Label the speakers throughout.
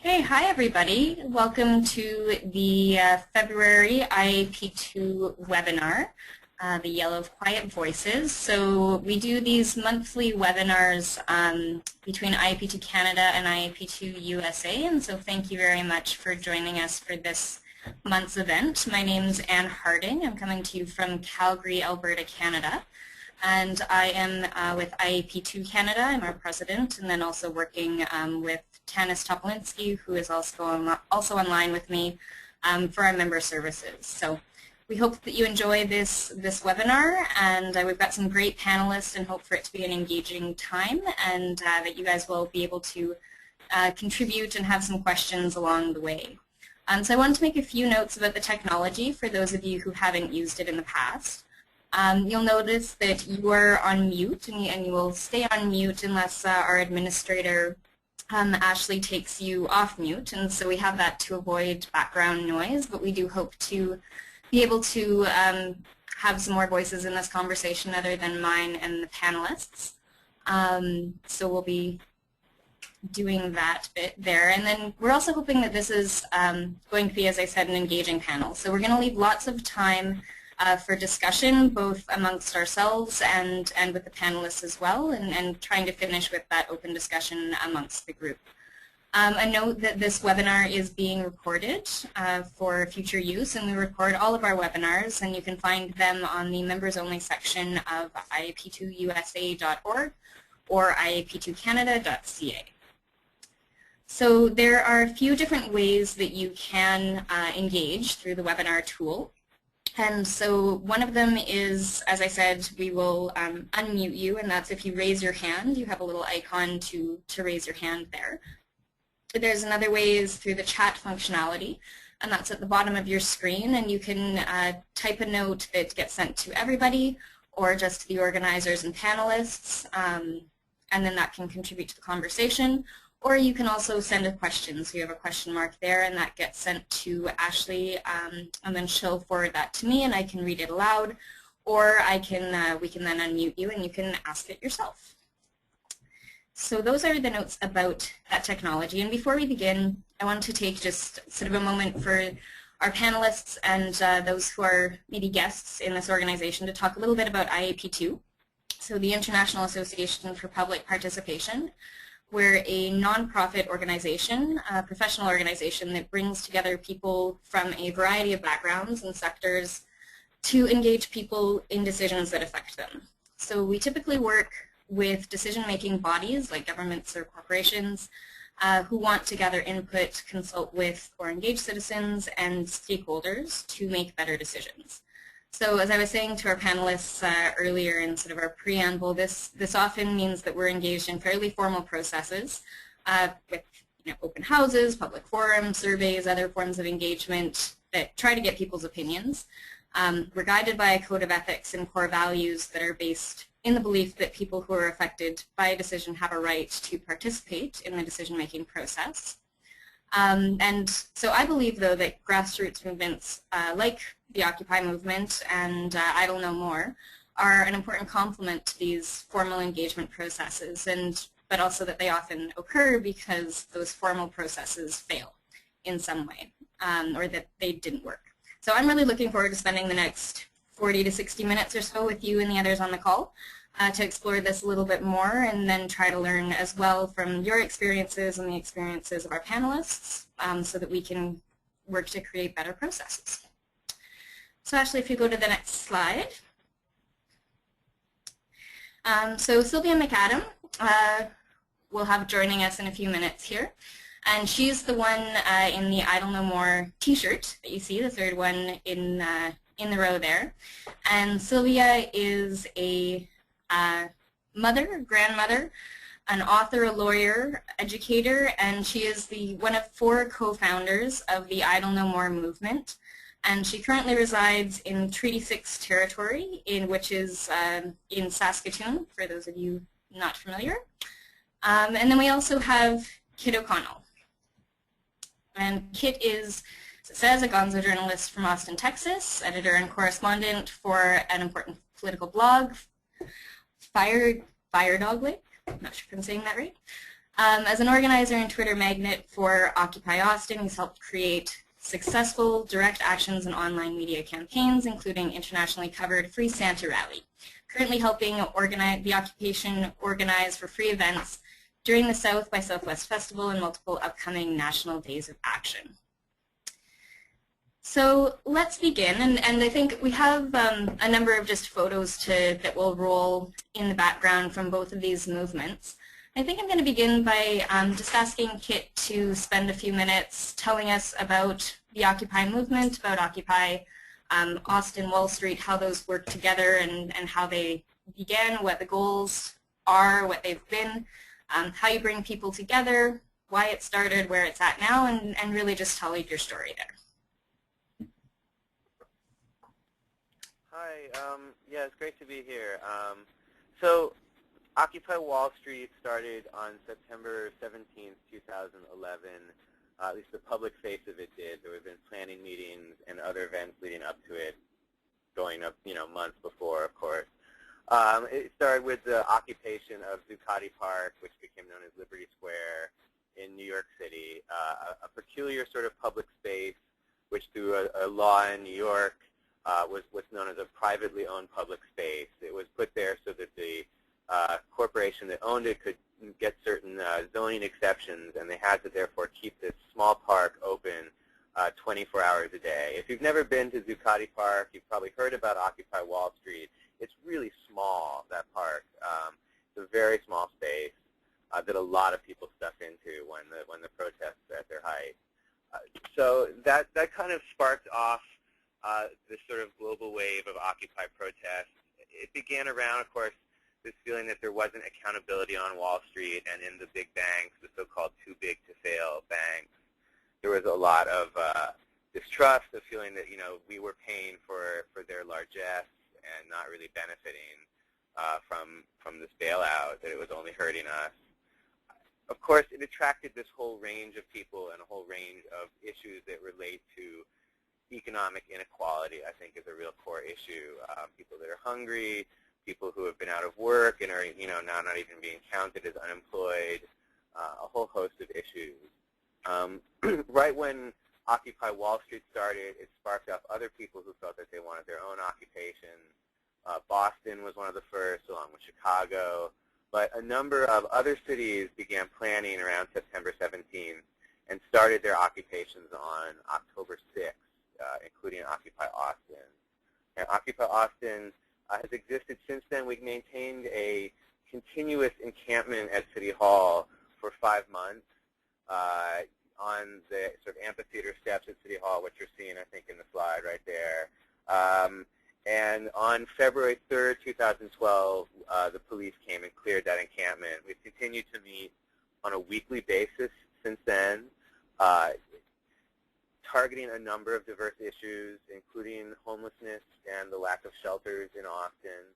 Speaker 1: Hey, hi everybody. Welcome to the February IAP2 webinar, the Yellow of Quiet Voices. So we do these monthly webinars between IAP2 Canada and IAP2 USA, and so thank you very much for joining us for this month's event. My name's Anne Harding. I'm coming to you from Calgary, Alberta, Canada. And I am with IAP2 Canada. I'm our president, and then also working with Tanis Topolinski, who is also online with me for our member services. So we hope that you enjoy this webinar, and we've got some great panelists and hope for it to be an engaging time, and that you guys will be able to contribute and have some questions along the way. So I wanted to make a few notes about the technology for those of you who haven't used it in the past. You'll notice that you are on mute, and you will stay on mute unless our administrator, Ashley, takes you off mute. And so we have that to avoid background noise, but we do hope to be able to have some more voices in this conversation other than mine and the panelists. So we'll be doing that bit there. And then we're also hoping that this is going to be, as I said, an engaging panel. So we're going to leave lots of time for discussion, both amongst ourselves and with the panelists as well, and trying to finish with that open discussion amongst the group. A note that this webinar is being recorded for future use, and we record all of our webinars, and you can find them on the members only section of iap2usa.org or iap2canada.ca. So there are a few different ways that you can engage through the webinar tool. And so one of them is, as I said, we will unmute you, and that's if you raise your hand. You have a little icon to raise your hand there. There's another way is through the chat functionality, and that's at the bottom of your screen, and you can type a note that gets sent to everybody or just to the organizers and panelists, and then that can contribute to the conversation. Or you can also send a question. So you have a question mark there, and that gets sent to Ashley, and then she'll forward that to me, and I can read it aloud. Or we can then unmute you, and you can ask it yourself. So those are the notes about that technology. And before we begin, I want to take just sort of a moment for our panelists and those who are maybe guests in this organization to talk a little bit about IAP2, so the International Association for Public Participation. We're a nonprofit organization, a professional organization that brings together people from a variety of backgrounds and sectors to engage people in decisions that affect them. So we typically work with decision-making bodies like governments or corporations who want to gather input, consult with, or engage citizens and stakeholders to make better decisions. So as I was saying to our panelists earlier in sort of our preamble, this often means that we're engaged in fairly formal processes with open houses, public forums, surveys, other forms of engagement that try to get people's opinions. We're guided by a code of ethics and core values that are based in the belief that people who are affected by a decision have a right to participate in the decision-making process. And so I believe, though, that grassroots movements like the Occupy movement and Idle No More are an important complement to these formal engagement processes, but also that they often occur because those formal processes fail in some way, or that they didn't work. So I'm really looking forward to spending the next 40 to 60 minutes or so with you and the others on the call to explore this a little bit more, and then try to learn as well from your experiences and the experiences of our panelists so that we can work to create better processes. So Ashley, if you go to the next slide. So Sylvia McAdam will have joining us in a few minutes here. And she's the one in the Idle No More t-shirt that you see, the third one in the row there. And Sylvia is a mother, grandmother, an author, a lawyer, educator, and she is one of 4 co-founders of the Idle No More movement. And she currently resides in Treaty 6 territory, which is in Saskatoon, for those of you not familiar. And then we also have Kit O'Connell. And Kit is, as it says, a gonzo journalist from Austin, Texas, editor and correspondent for an important political blog, Fire Dog Lake. I'm not sure if I'm saying that right. As an organizer and Twitter magnet for Occupy Austin, he's helped create successful direct actions and online media campaigns, including internationally covered Free Santa Rally. Currently helping the occupation organize for free events during the South by Southwest Festival and multiple upcoming national days of action. So let's begin, and I think we have a number of just photos that will roll in the background from both of these movements. I think I'm going to begin by just asking Kit to spend a few minutes telling us about the Occupy movement, about Occupy Austin, Wall Street, how those work together and how they began, what the goals are, what they've been, how you bring people together, why it started, where it's at now, and really just tell your story there.
Speaker 2: Hi, yeah, it's great to be here. So Occupy Wall Street started on September 17th, 2011. At least the public face of it did. There have been planning meetings and other events leading up to it, going up, months before, of course. It started with the occupation of Zuccotti Park, which became known as Liberty Square in New York City, a peculiar sort of public space, which through a law in New York was what's known as a privately owned public space. It was put there so that the corporation that owned it could get certain zoning exceptions, and they had to therefore keep this small park open 24 hours a day. If you've never been to Zuccotti Park, you've probably heard about Occupy Wall Street. It's really small, that park. It's a very small space that a lot of people stuck into when the protests were at their height. So that kind of sparked off this sort of global wave of Occupy protests. It began around, of course, this feeling that there wasn't accountability on Wall Street and in the big banks, the so-called too-big-to-fail banks. There was a lot of distrust, a feeling that we were paying for their largesse and not really benefiting from this bailout, that it was only hurting us. Of course, it attracted this whole range of people and a whole range of issues that relate to economic inequality, I think, is a real core issue. People that are hungry, people who have been out of work and are now not even being counted as unemployed, a whole host of issues. Right when Occupy Wall Street started, it sparked up other people who felt that they wanted their own occupation. Boston was one of the first, along with Chicago. But a number of other cities began planning around September 17th and started their occupations on October 6th, including Occupy Austin. And Occupy Austin has existed since then. We've maintained a continuous encampment at City Hall for 5 months on the sort of amphitheater steps at City Hall, which you're seeing, I think, in the slide right there. And on February 3rd, 2012, the police came and cleared that encampment. We've continued to meet on a weekly basis since then, targeting a number of diverse issues, including homelessness and the lack of shelters in Austin.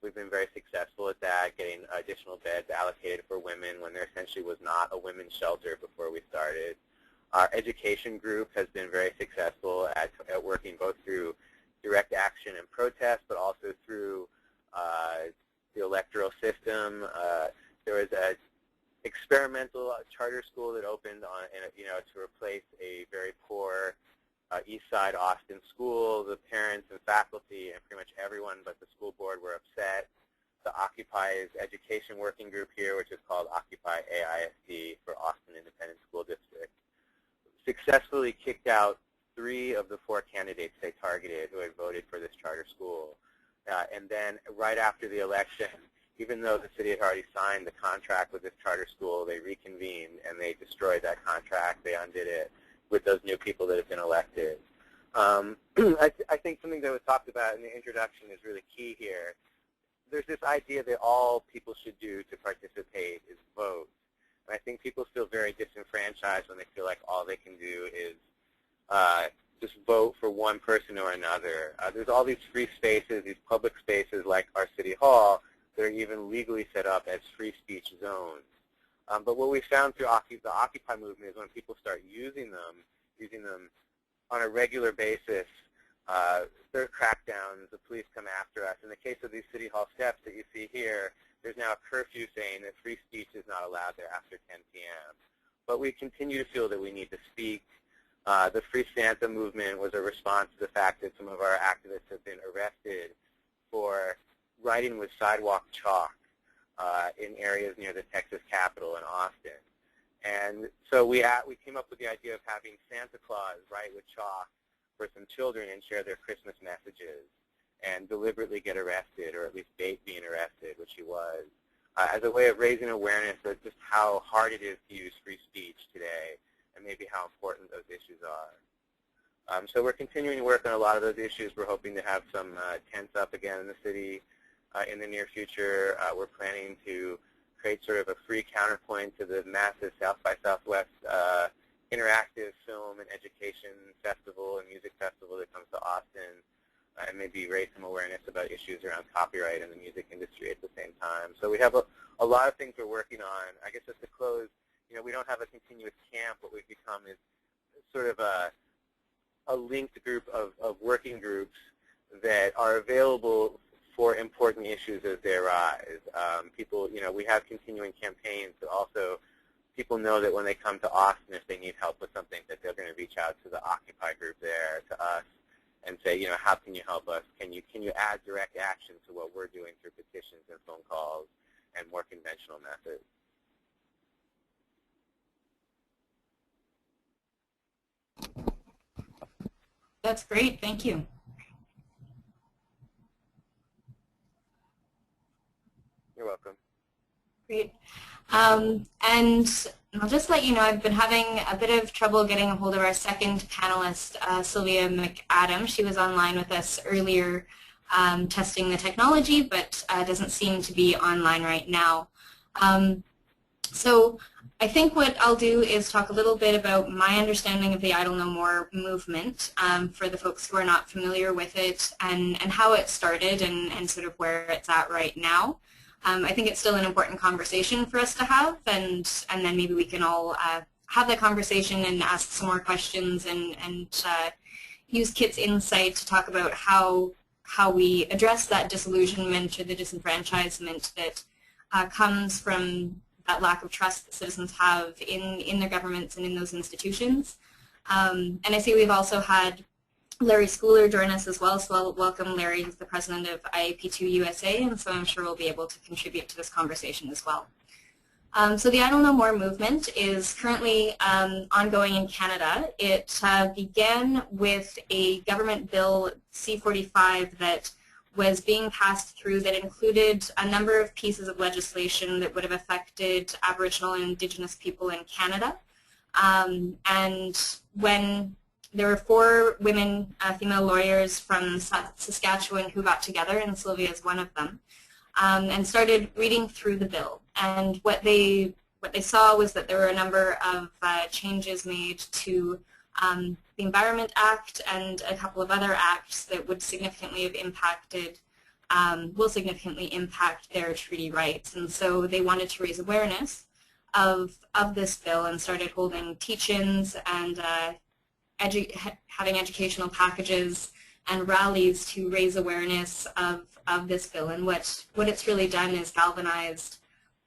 Speaker 2: We've been very successful at that, getting additional beds allocated for women when there essentially was not a women's shelter before we started. Our education group has been very successful at working both through direct action and protest, but also through the electoral system. There was an experimental charter school that opened on, to replace a very poor East Side Austin school. The parents and faculty and pretty much everyone but the school board were upset. The Occupy's education working group here, which is called Occupy AISD for Austin Independent School District, successfully kicked out 3 of the 4 candidates they targeted who had voted for this charter school. And then right after the election, even though the city had already signed the contract with this charter school, they reconvened and they destroyed that contract. They undid it with those new people that have been elected. I think something that was talked about in the introduction is really key here. There's this idea that all people should do to participate is vote. And I think people feel very disenfranchised when they feel like all they can do is just vote for one person or another. There's all these free spaces, these public spaces like our City Hall that are even legally set up as free speech zones. But what we found through the Occupy movement is when people start using them on a regular basis, there are crackdowns, the police come after us. In the case of these City Hall steps that you see here, there's now a curfew saying that free speech is not allowed there after 10 p.m. But we continue to feel that we need to speak. The Free Santa movement was a response to the fact that some of our activists have been arrested for writing with sidewalk chalk in areas near the Texas Capitol in Austin. And so we came up with the idea of having Santa Claus write with chalk for some children and share their Christmas messages and deliberately get arrested, or at least bait being arrested, which he was, as a way of raising awareness of just how hard it is to use free speech today and maybe how important those issues are. So we're continuing to work on a lot of those issues. We're hoping to have some tents up again in the city in the near future. We're planning to create sort of a free counterpoint to the massive South by Southwest interactive film and education festival and music festival that comes to Austin, and maybe raise some awareness about issues around copyright in the music industry at the same time. So we have a lot of things we're working on. I guess just to close, we don't have a continuous camp. What we've become is sort of a linked group of working groups that are available for important issues as they arise. People, we have continuing campaigns, but also people know that when they come to Austin, if they need help with something, that they're going to reach out to the Occupy group there, to us, and say, how can you help us? Can you add direct action to what we're doing through petitions and phone calls and more conventional methods?
Speaker 1: That's great. Thank you.
Speaker 2: You're welcome.
Speaker 1: Great. And I'll just let you know, I've been having a bit of trouble getting a hold of our second panelist, Sylvia McAdam. She was online with us earlier testing the technology, but doesn't seem to be online right now. So I think what I'll do is talk a little bit about my understanding of the Idle No More movement for the folks who are not familiar with it, and how it started and sort of where it's at right now. I think it's still an important conversation for us to have, and then maybe we can all have that conversation and ask some more questions and use Kit's insight to talk about how we address that disillusionment or the disenfranchisement that comes from that lack of trust that citizens have in their governments and in those institutions. And I see we've also had Larry Schooler join us as well, so I'll welcome Larry, who's the president of IAP2 USA, and so I'm sure we'll be able to contribute to this conversation as well. So the Idle No More movement is currently ongoing in Canada. It began with a government bill, C-45, that was being passed through that included a number of pieces of legislation that would have affected Aboriginal and Indigenous people in Canada. And when there were 4 women, female lawyers from Saskatchewan who got together, and Sylvia is one of them, and started reading through the bill. And what they saw was that there were a number of changes made to the Environment Act and a couple of other acts that would significantly have impacted, will significantly impact their treaty rights. And so they wanted to raise awareness of this bill and started holding teach-ins and having educational packages and rallies to raise awareness of this bill. And what it's really done is galvanized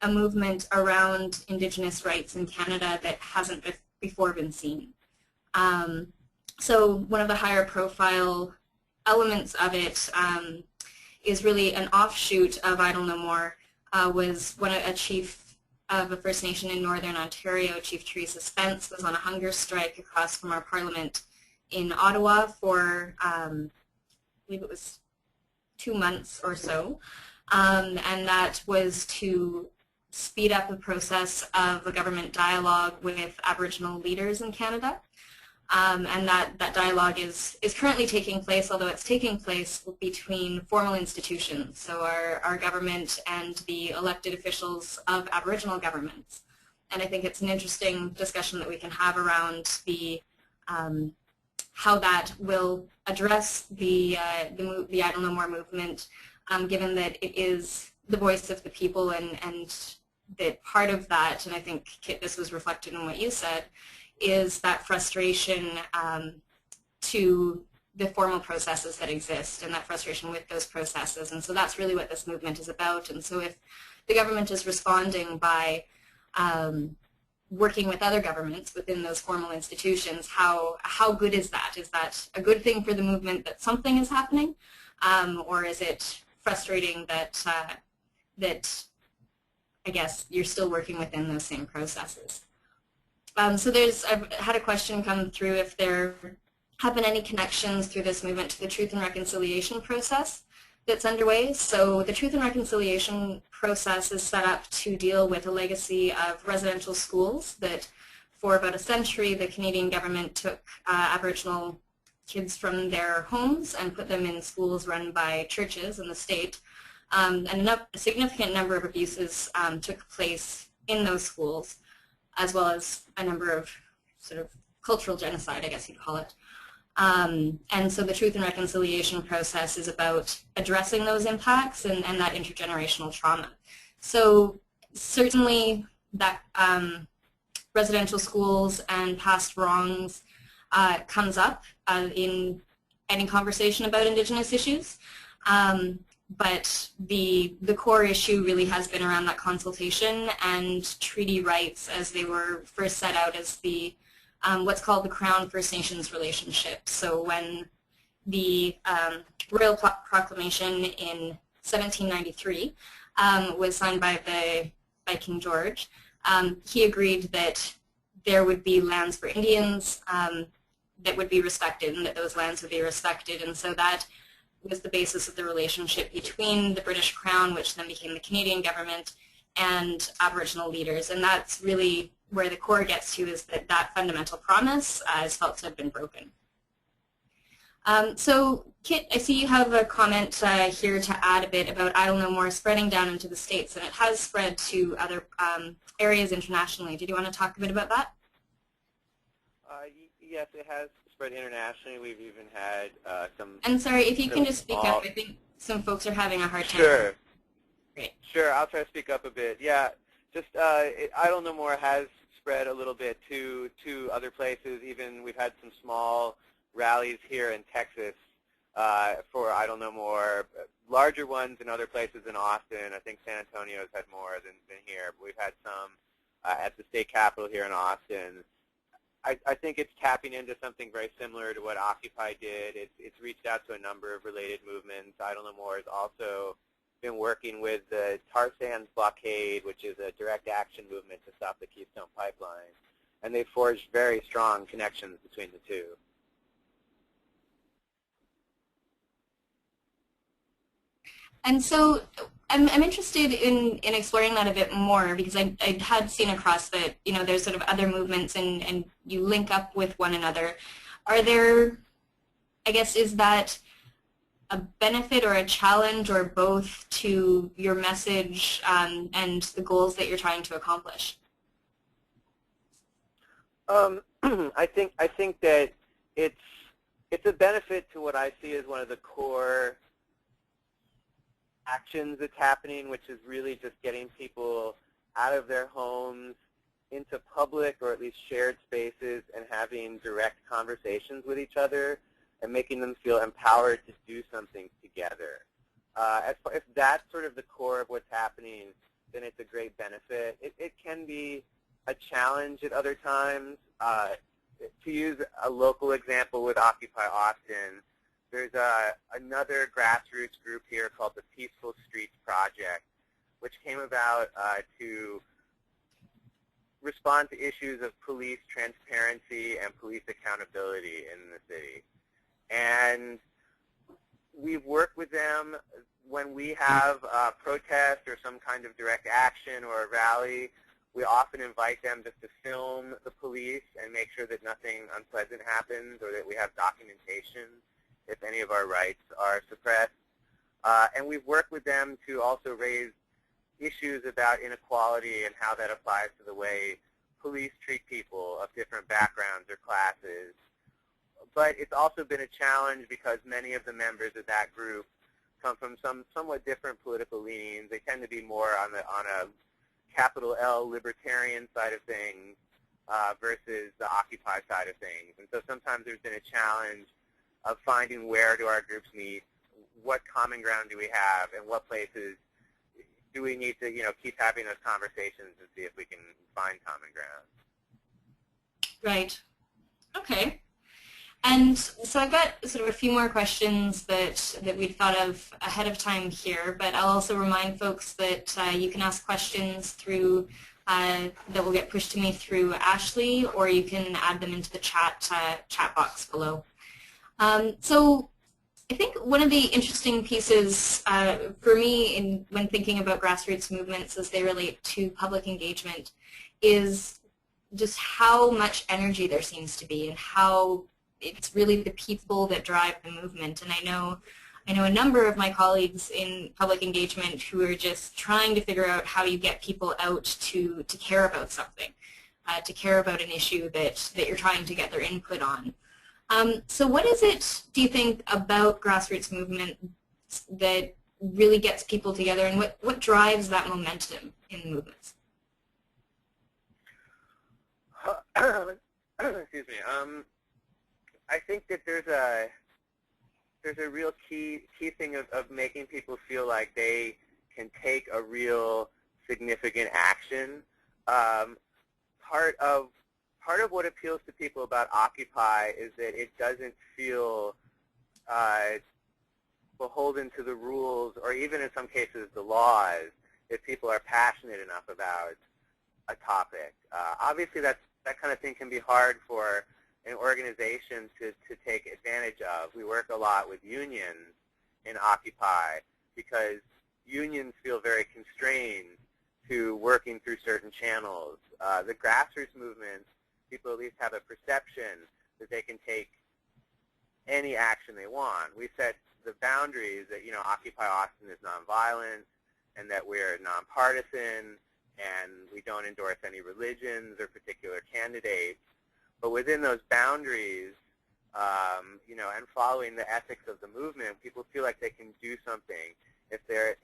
Speaker 1: a movement around Indigenous rights in Canada that hasn't before been seen. So one of the higher profile elements of it is really an offshoot of Idle No More, was when a chief of a First Nation in Northern Ontario, Chief Teresa Spence, was on a hunger strike across from our Parliament in Ottawa for, I believe it was 2 months or so, and that was to speed up the process of a government dialogue with Aboriginal leaders in Canada. And that dialogue is currently taking place, although it's taking place between formal institutions, so our government and the elected officials of Aboriginal governments. And I think it's an interesting discussion that we can have around the how that will address the Idle No More movement, given that it is the voice of the people, and that part of that, and I think, Kit, this was reflected in what you said, is that frustration to the formal processes that exist, and that frustration with those processes. And so that's really what this movement is about. And so if the government is responding by working with other governments within those formal institutions, how good is that? Is that a good thing for the movement that something is happening? Or is it frustrating that, that I guess you're still working within those same processes? So I've had a question come through if there have been any connections through this movement to the Truth and Reconciliation process that's underway. So the Truth and Reconciliation process is set up to deal with a legacy of residential schools that for about a century the Canadian government took Aboriginal kids from their homes and put them in schools run by churches in the state. And a significant number of abuses took place in those schools, as well as a number of sort of cultural genocide, I guess you'd call it. And so the Truth and Reconciliation process is about addressing those impacts and that intergenerational trauma. So certainly that residential schools and past wrongs comes up in any conversation about Indigenous issues. But the core issue really has been around that consultation and treaty rights as they were first set out as the what's called the Crown First Nations relationship. So when the Royal Proclamation in 1793 was signed by King George, he agreed that there would be lands for Indians that would be respected and that those lands would be respected. And so that was the basis of the relationship between the British Crown, which then became the Canadian government, and Aboriginal leaders. And that's really where the core gets to, is that fundamental promise is felt to have been broken. So Kit, I see you have a comment here to add a bit about Idle No More spreading down into the States, and it has spread to other areas internationally. Did you want to talk a bit about that?
Speaker 2: Yes, it has spread internationally. We've even had some...
Speaker 1: And sorry, if you can just speak up, I think some folks are having a hard time.
Speaker 2: Sure.
Speaker 1: Great.
Speaker 2: Sure, I'll try to speak up a bit. Yeah, just Idle No More has spread a little bit to other places. Even we've had some small rallies here in Texas for Idle No More, larger ones in other places in Austin. I think San Antonio's had more than here, but we've had some at the state capitol here in Austin. I think it's tapping into something very similar to what Occupy did. It's reached out to a number of related movements. Idle No More has also been working with the tar sands blockade, which is a direct action movement to stop the Keystone Pipeline. And they've forged very strong connections between the two.
Speaker 1: And so I'm interested in exploring that a bit more, because I had seen across that, you know, there's sort of other movements and you link up with one another. Are there, I guess, is that a benefit or a challenge or both to your message and the goals that you're trying to accomplish?
Speaker 2: I think that it's a benefit to what I see as one of the core actions that's happening, which is really just getting people out of their homes into public or at least shared spaces and having direct conversations with each other and making them feel empowered to do something together. If that's sort of the core of what's happening, then it's a great benefit. It can be a challenge at other times. To use a local example with Occupy Austin, there's another grassroots group here called the Peaceful Streets Project, which came about to respond to issues of police transparency and police accountability in the city. And we've worked with them when we have a protest or some kind of direct action or a rally. We often invite them just to film the police and make sure that nothing unpleasant happens or that we have documentation if any of our rights are suppressed. And we've worked with them to also raise issues about inequality and how that applies to the way police treat people of different backgrounds or classes. But it's also been a challenge because many of the members of that group come from somewhat different political leanings. They tend to be more on a capital L libertarian side of things versus the Occupy side of things. And so sometimes there's been a challenge of finding where do our groups meet, what common ground do we have, and what places do we need to, keep having those conversations and see if we can find common ground?
Speaker 1: Right. Okay. And so I've got sort of a few more questions that we'd thought of ahead of time here, but I'll also remind folks that you can ask questions through that will get pushed to me through Ashley, or you can add them into the chat box below. So I think one of the interesting pieces for me when thinking about grassroots movements as they relate to public engagement is just how much energy there seems to be and how it's really the people that drive the movement. And I know a number of my colleagues in public engagement who are just trying to figure out how you get people out to care about something, to care about an issue that you're trying to get their input on. So what is it, do you think, about grassroots movement that really gets people together, and what drives that momentum in the movements?
Speaker 2: Excuse me. I think that there's a real key thing of making people feel like they can take a real significant action. Part of what appeals to people about Occupy is that it doesn't feel beholden to the rules, or even in some cases the laws, if people are passionate enough about a topic. Obviously that kind of thing can be hard for an organization to take advantage of. We work a lot with unions in Occupy because unions feel very constrained to working through certain channels. The grassroots movements, people at least have a perception that they can take any action they want. We set the boundaries that, Occupy Austin is nonviolent and that we're nonpartisan and we don't endorse any religions or particular candidates. But within those boundaries, and following the ethics of the movement, people feel like they can do something. If they're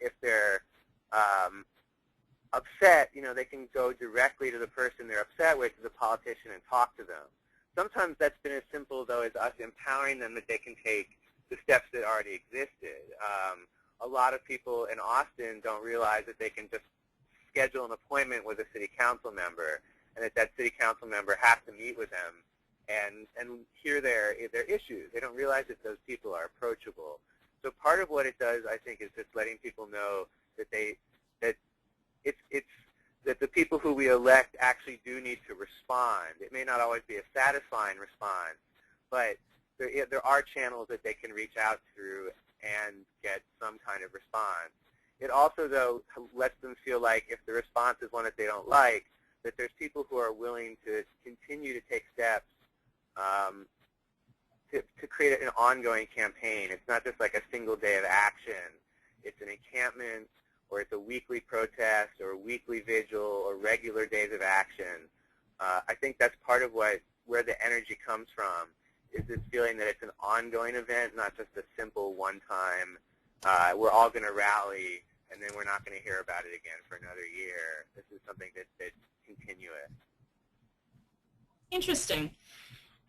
Speaker 2: upset, they can go directly to the person they're upset with, to the politician, and talk to them. Sometimes that's been as simple, though, as us empowering them that they can take the steps that already existed. A lot of people in Austin don't realize that they can just schedule an appointment with a city council member, and that city council member has to meet with them and hear their issues. They don't realize that those people are approachable. So part of what it does, I think, is just letting people know that that the people who we elect actually do need to respond. It may not always be a satisfying response, but there are channels that they can reach out through and get some kind of response. It also, though, lets them feel like if the response is one that they don't like, that there's people who are willing to continue to take steps to create an ongoing campaign. It's not just like a single day of action. It's an encampment, or it's a weekly protest, or a weekly vigil, or regular days of action. I think that's part of where the energy comes from, is this feeling that it's an ongoing event, not just a simple one-time, we're all going to rally, and then we're not going to hear about it again for another year. This is something that's continuous.
Speaker 1: Interesting.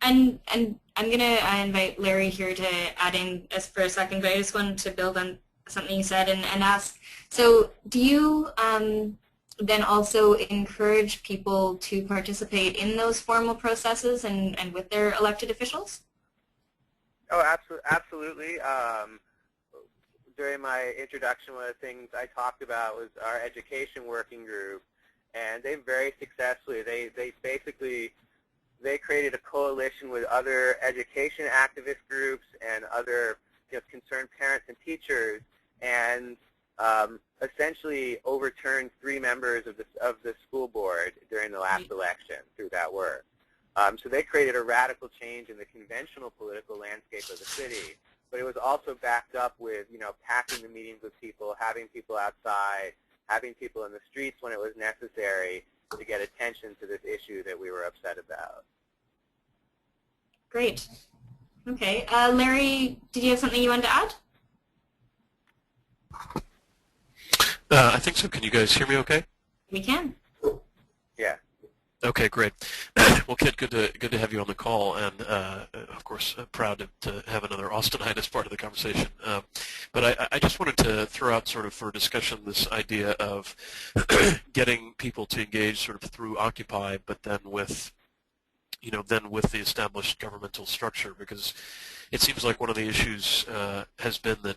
Speaker 1: And I'm going to invite Larry here to add in just for a second, but I just wanted to build on something you said and ask, so do you then also encourage people to participate in those formal processes and with their elected officials?
Speaker 2: Oh, absolutely. During my introduction, one of the things I talked about was our education working group, and they very successfully, they created a coalition with other education activist groups and other concerned parents and teachers, and essentially overturned 3 members of the school board during the last election through that work. So they created a radical change in the conventional political landscape of the city. But it was also backed up with, packing the meetings with people, having people outside, having people in the streets when it was necessary to get attention to this issue that we were upset about.
Speaker 1: Great. Okay. Larry, did you have something you wanted to add?
Speaker 3: I think so. Can you guys hear me okay?
Speaker 1: We can.
Speaker 2: Yeah.
Speaker 3: Okay, great. Well, Kit, good to have you on the call, and of course, proud to have another Austinite as part of the conversation. But I just wanted to throw out sort of for discussion this idea of getting people to engage sort of through Occupy, but then with the established governmental structure, because it seems like one of the issues has been that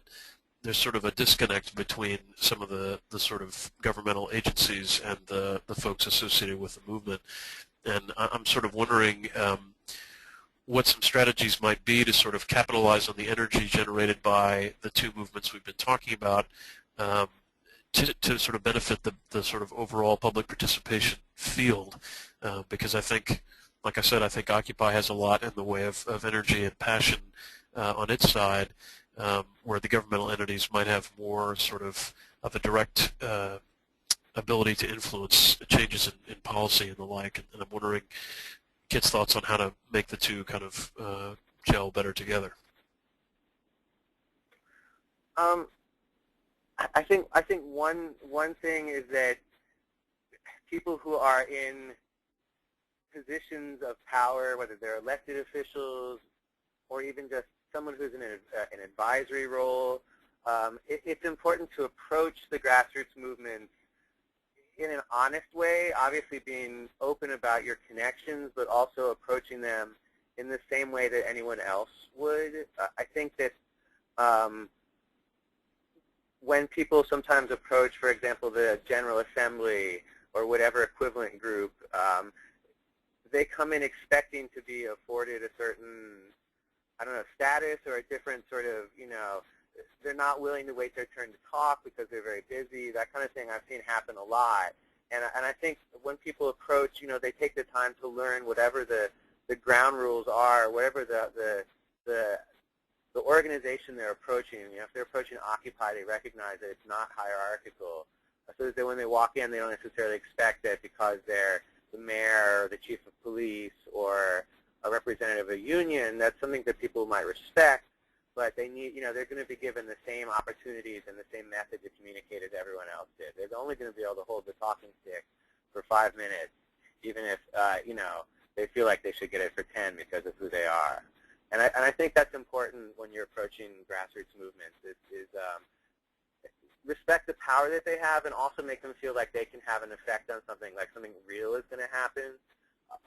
Speaker 3: there's sort of a disconnect between some of the sort of governmental agencies and the folks associated with the movement. And I'm sort of wondering what some strategies might be to sort of capitalize on the energy generated by the two movements we've been talking about to sort of benefit the sort of overall public participation field. Because I think, like I said, I think Occupy has a lot in the way of energy and passion on its side, where the governmental entities might have more sort of a direct ability to influence changes in policy and the like. And I'm wondering Kit's thoughts on how to make the two kind of gel better together.
Speaker 2: I think one thing is that people who are in positions of power, whether they're elected officials or even just someone who's in an advisory role, it's important to approach the grassroots movement in an honest way, obviously being open about your connections, but also approaching them in the same way that anyone else would. I think that when people sometimes approach, for example, the General Assembly or whatever equivalent group, they come in expecting to be afforded a certain, I don't know, status or a different sort of, they're not willing to wait their turn to talk because they're very busy, that kind of thing I've seen happen a lot. And I think when people approach, they take the time to learn whatever the ground rules are, whatever the organization they're approaching. If they're approaching Occupy, they recognize that it's not hierarchical. So that when they walk in, they don't necessarily expect that because they're the mayor or the chief of police or a representative of a union, that's something that people might respect, but they need, they're going to be given the same opportunities and the same method to communicate as everyone else did. They're only going to be able to hold the talking stick for 5 minutes, even if, they feel like they should get it for 10 because of who they are. And I think that's important when you're approaching grassroots movements, is respect the power that they have and also make them feel like they can have an effect on something, like something real is going to happen.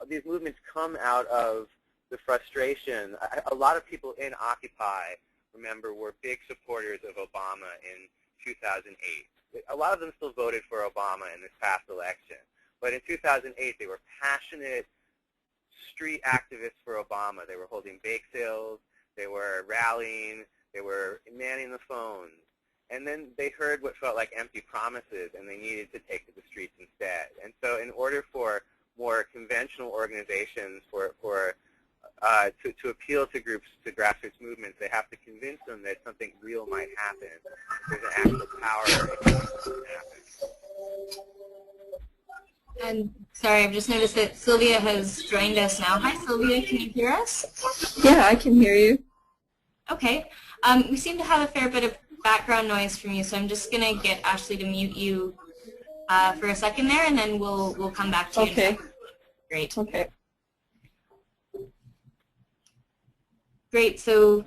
Speaker 2: These movements come out of the frustration. A lot of people in Occupy, remember, were big supporters of Obama in 2008. A lot of them still voted for Obama in this past election. But in 2008, they were passionate street activists for Obama. They were holding bake sales. They were rallying. They were manning the phones. And then they heard what felt like empty promises, and they needed to take to the streets instead. And so in order for more conventional organizations to appeal to groups, to grassroots movements, they have to convince them that something real might happen. There's an actual power that can happen.
Speaker 1: And sorry, I've just noticed that Sylvia has joined us now. Hi, Sylvia. Can you hear us?
Speaker 4: Yeah, I can hear you.
Speaker 1: Okay. We seem to have a fair bit of background noise from you, so I'm just going to get Ashley to mute you for a second there, and then we'll come back to you.
Speaker 4: Okay.
Speaker 1: Great.
Speaker 4: Okay.
Speaker 1: Great. So,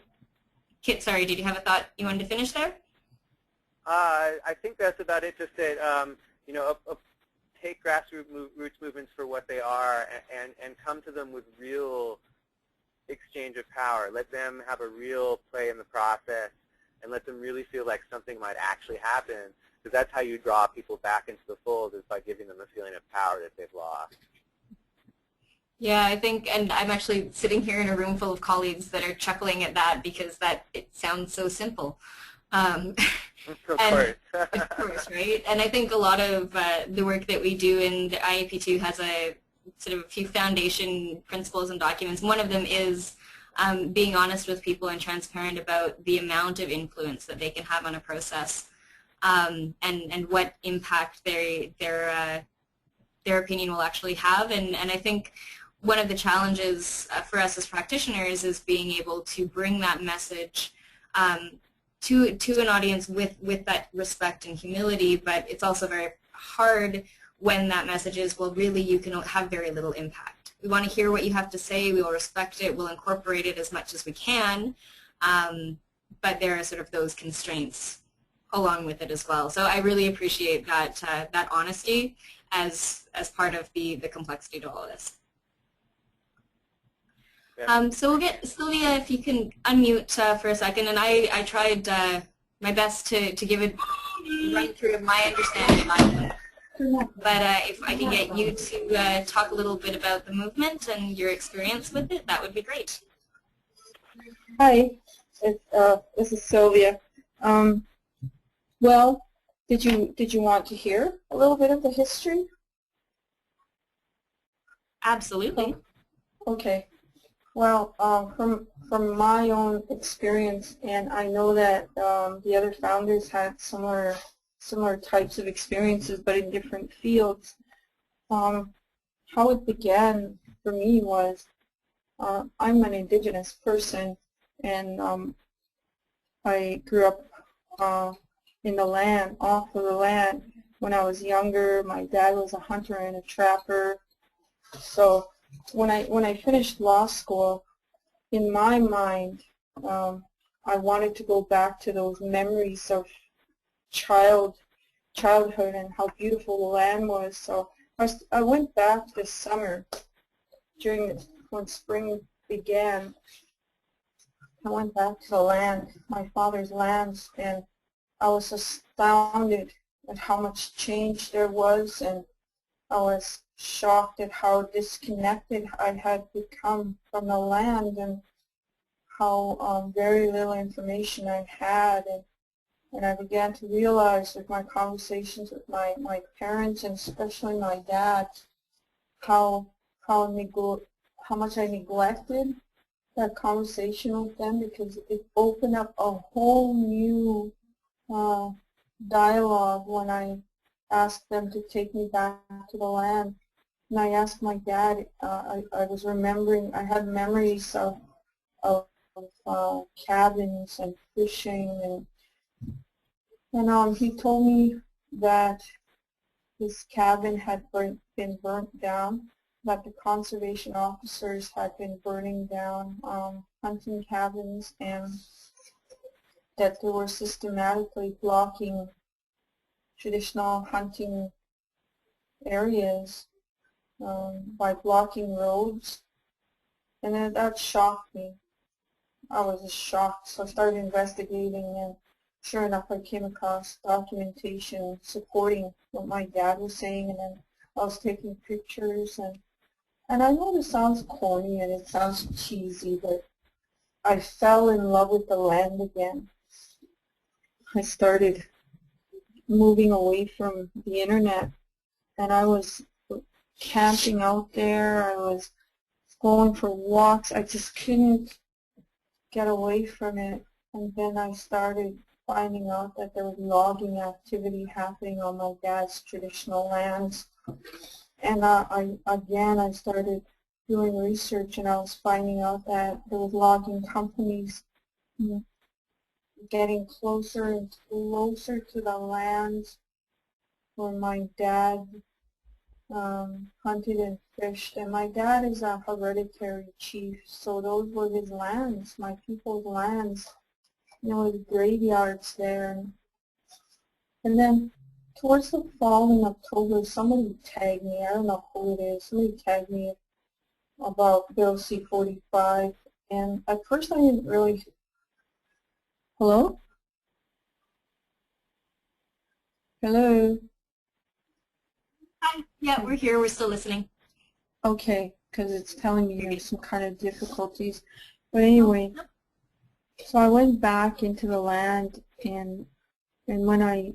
Speaker 1: Kit, sorry, did you have a thought you wanted to finish there?
Speaker 2: I think that's about it. Just that take grassroots movements for what they are, and come to them with real exchange of power. Let them have a real play in the process, and let them really feel like something might actually happen, because that's how you draw people back into the fold, is by giving them a feeling of power that they've lost.
Speaker 1: Yeah, I think, and I'm actually sitting here in a room full of colleagues that are chuckling at that because it sounds so simple.
Speaker 2: Of course.
Speaker 1: Of course, right? And I think a lot of the work that we do in the IAP2 has a sort of a few foundation principles and documents. One of them is being honest with people and transparent about the amount of influence that they can have on a process, and what impact their opinion will actually have. And I think one of the challenges for us as practitioners is being able to bring that message to an audience with that respect and humility, but it's also very hard when that message is, well, really you can have very little impact. We want to hear what you have to say, we will respect it, we'll incorporate it as much as we can, but there are sort of those constraints along with it as well. So I really appreciate that, that honesty as part of the complexity to all of this. So we'll get Sylvia, if you can unmute for a second, and I tried my best to give a run through of my understanding of it. But if I can get you to talk a little bit about the movement and your experience with it, that would be great.
Speaker 4: Hi, this is Sylvia. Well, did you want to hear a little bit of the history?
Speaker 1: Absolutely.
Speaker 4: Okay. Well, from my own experience, and I know that the other founders had similar types of experiences, but in different fields. How it began for me was I'm an Indigenous person, and I grew up in the land, off of the land. When I was younger, my dad was a hunter and a trapper. So when I finished law school, in my mind, I wanted to go back to those memories of childhood and how beautiful the land was. So I went back this summer when spring began. I went back to the land, my father's lands, and I was astounded at how much change there was, and I was shocked at how disconnected I had become from the land and how very little information I had. And I began to realize with my conversations with my parents, and especially my dad, how much I neglected that conversation with them, because it opened up a whole new dialogue when I asked them to take me back to the land. And I asked my dad, I was remembering, I had memories of cabins and fishing, and he told me that his cabin had been burnt down, that the conservation officers had been burning down hunting cabins, and that they were systematically blocking traditional hunting areas by blocking roads. And then that shocked me. I was just shocked, so I started investigating, and sure enough I came across documentation supporting what my dad was saying, and then I was taking pictures, and I know this sounds corny and it sounds cheesy, but I fell in love with the land again. I started moving away from the internet, and I was camping out there, I was going for walks, I just couldn't get away from it. And then I started finding out that there was logging activity happening on my dad's traditional lands. And I started doing research, and I was finding out that there was logging companies getting closer and closer to the lands where my dad hunted and fished. And my dad is a hereditary chief, so those were his lands, my people's lands. You know, the graveyards there. And then towards the fall in October, somebody tagged me, I don't know who it is, somebody tagged me about Bill C-45, and at first I didn't really, hello? Hello?
Speaker 1: Hi. Yeah, we're here. We're still listening.
Speaker 4: Okay, because it's telling me there's some kind of difficulties. But anyway, so I went back into the land, and when I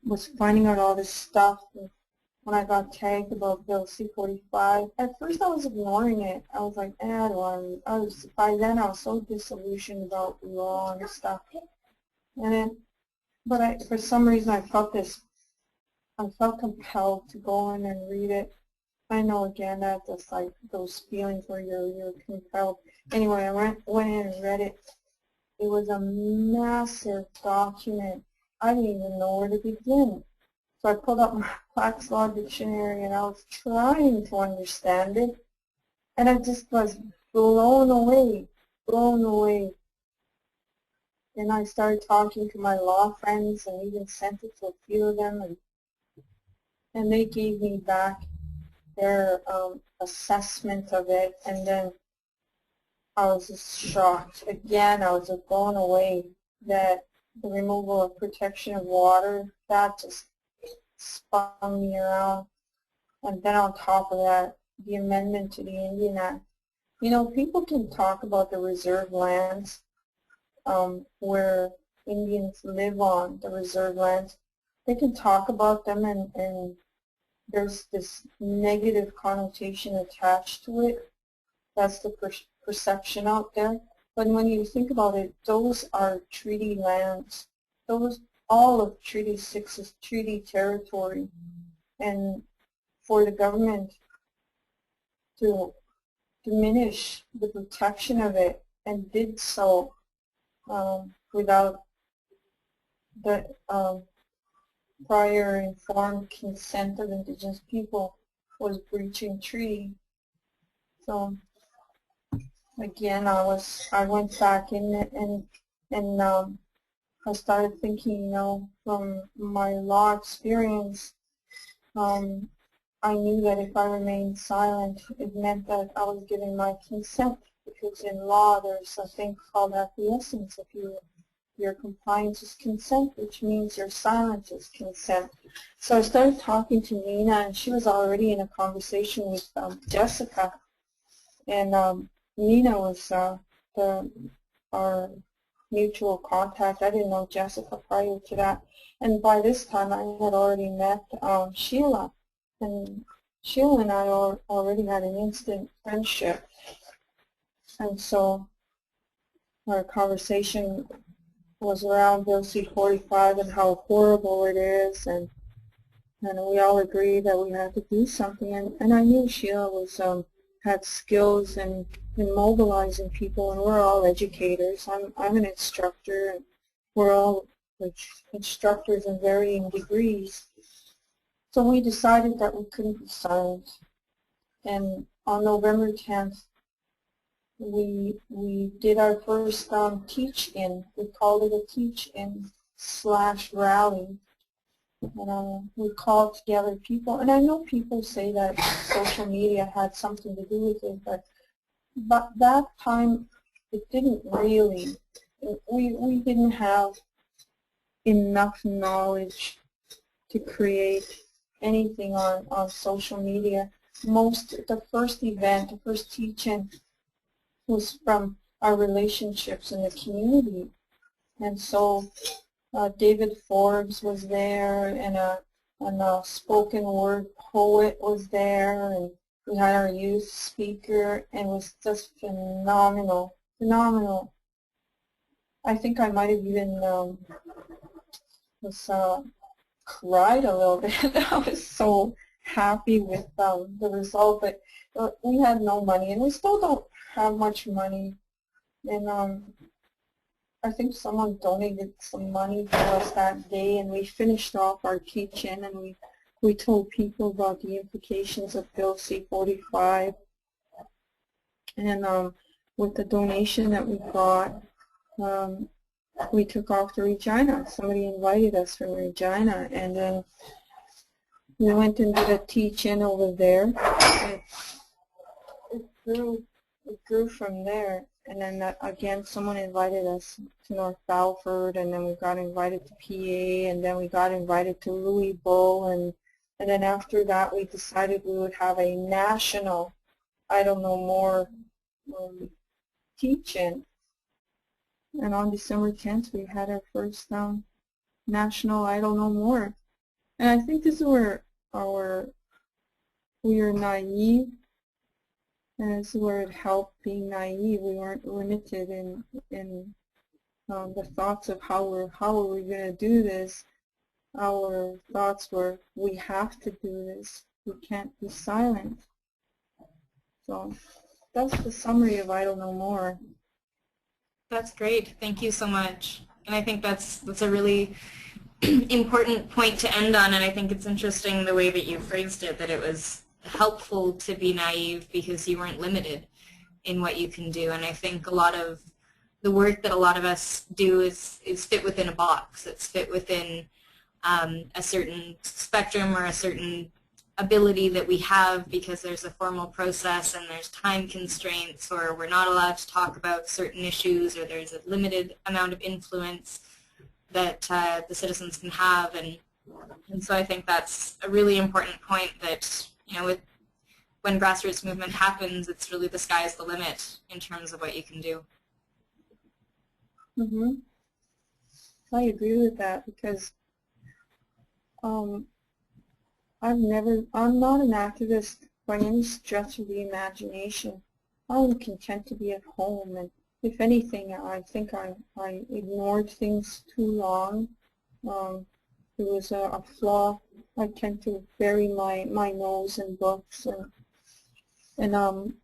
Speaker 4: was finding out all this stuff, when I got tagged about Bill C-45, at first I was ignoring it. I was like, I don't want to. By then I was so disillusioned about the law and stuff. And then, for some reason I felt compelled to go in and read it. I know, again, that's just like those feelings where you're compelled. Anyway, I went in and read it. It was a massive document. I didn't even know where to begin. So I pulled up my Black's Law Dictionary and I was trying to understand it. And I just was blown away, blown away. Then I started talking to my law friends and even sent it to a few of them. And they gave me back their assessment of it. And then I was just shocked. Again, I was just blown away that the removal of protection of water, that just spun me around. And then on top of that, the amendment to the Indian Act. You know, people can talk about the reserve lands where Indians live on, the reserve lands. They can talk about them and there's this negative connotation attached to it. That's the perception out there. But when you think about it, those are treaty lands. Those, all of Treaty 6 is treaty territory. And for the government to diminish the protection of it and did so without the prior informed consent of Indigenous people was breaching treaty. So again, I went back in it and I started thinking, you know, from my law experience, I knew that if I remained silent, it meant that I was giving my consent, because in law there's a thing called acquiescence. If your compliance is consent, which means your silence is consent. So I started talking to Nina, and she was already in a conversation with Jessica, and Nina was our mutual contact. I didn't know Jessica prior to that, and by this time I had already met Sheila. And Sheila and I already had an instant friendship. And so our conversation was around Bill C-45 and how horrible it is. And we all agreed that we had to do something. And I knew Sheila was had skills in mobilizing people, and we're all educators. I'm an instructor, and we're all instructors in varying degrees. So we decided that we couldn't be silent, and on November 10th, we did our first teach-in. We called it a teach-in / rally, and we called together people. And I know people say that social media had something to do with it, but that time it didn't really. We didn't have enough knowledge to create anything on social media. The first event, the first teach-in was from our relationships in the community. And so David Forbes was there, and a spoken word poet was there, and we had our youth speaker, and it was just phenomenal, phenomenal. I think I might have even cried a little bit. I was so happy with the result, but we had no money, and we still don't have much money. And I think someone donated some money to us that day, and we finished off our teach-in, and we told people about the implications of Bill C-45. And with the donation that we got, we took off to Regina. Somebody invited us from Regina, and then we went and did a teach-in over there. It grew from there, and then again someone invited us to North Balford, and then we got invited to PA, and then we got invited to Louisville, and then after that we decided we would have a national I Don't Know More teach-in. And on December 10th, we had our first national I Don't Know More. And I think this is where we are naive, and this is where it helped being naive. We weren't limited in the thoughts of how are we going to do this. Our thoughts were, we have to do this. We can't be silent. So that's the summary of I Don't Know More.
Speaker 1: That's great. Thank you so much. And I think that's a really important point to end on, and I think it's interesting the way that you phrased it, that it was helpful to be naive because you weren't limited in what you can do. And I think a lot of the work that a lot of us do is fit within a box. It's fit within a certain spectrum or a certain ability that we have because there's a formal process and there's time constraints, or we're not allowed to talk about certain issues, or there's a limited amount of influence that the citizens can have. And so I think that's a really important point, that, you know, when grassroots movement happens, it's really the sky's the limit in terms of what you can do.
Speaker 4: Mm-hmm. I agree with that, because I'm not an activist by any stretch of the imagination. I'm content to be at home, and if anything, I think I ignored things too long. It was a flaw. I tend to bury my nose in books, and I'm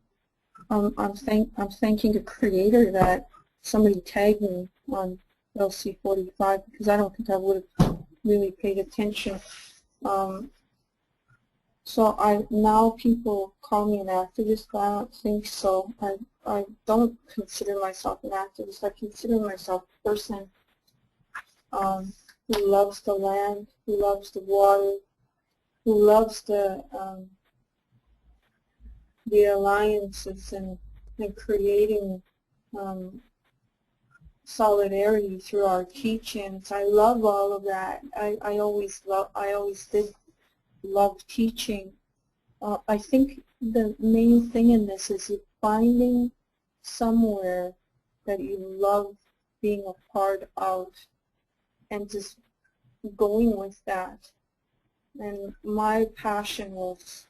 Speaker 4: thanking the Creator that somebody tagged me on LC45, because I don't think I would have really paid attention. So now people call me an activist, but I don't think so. I don't consider myself an activist. I consider myself a person who loves the land, who loves the water, who loves the alliances and creating solidarity through our teachings. I love all of that. I always did love teaching. I think the main thing in this is finding somewhere that you love being a part of and just going with that. And my passion was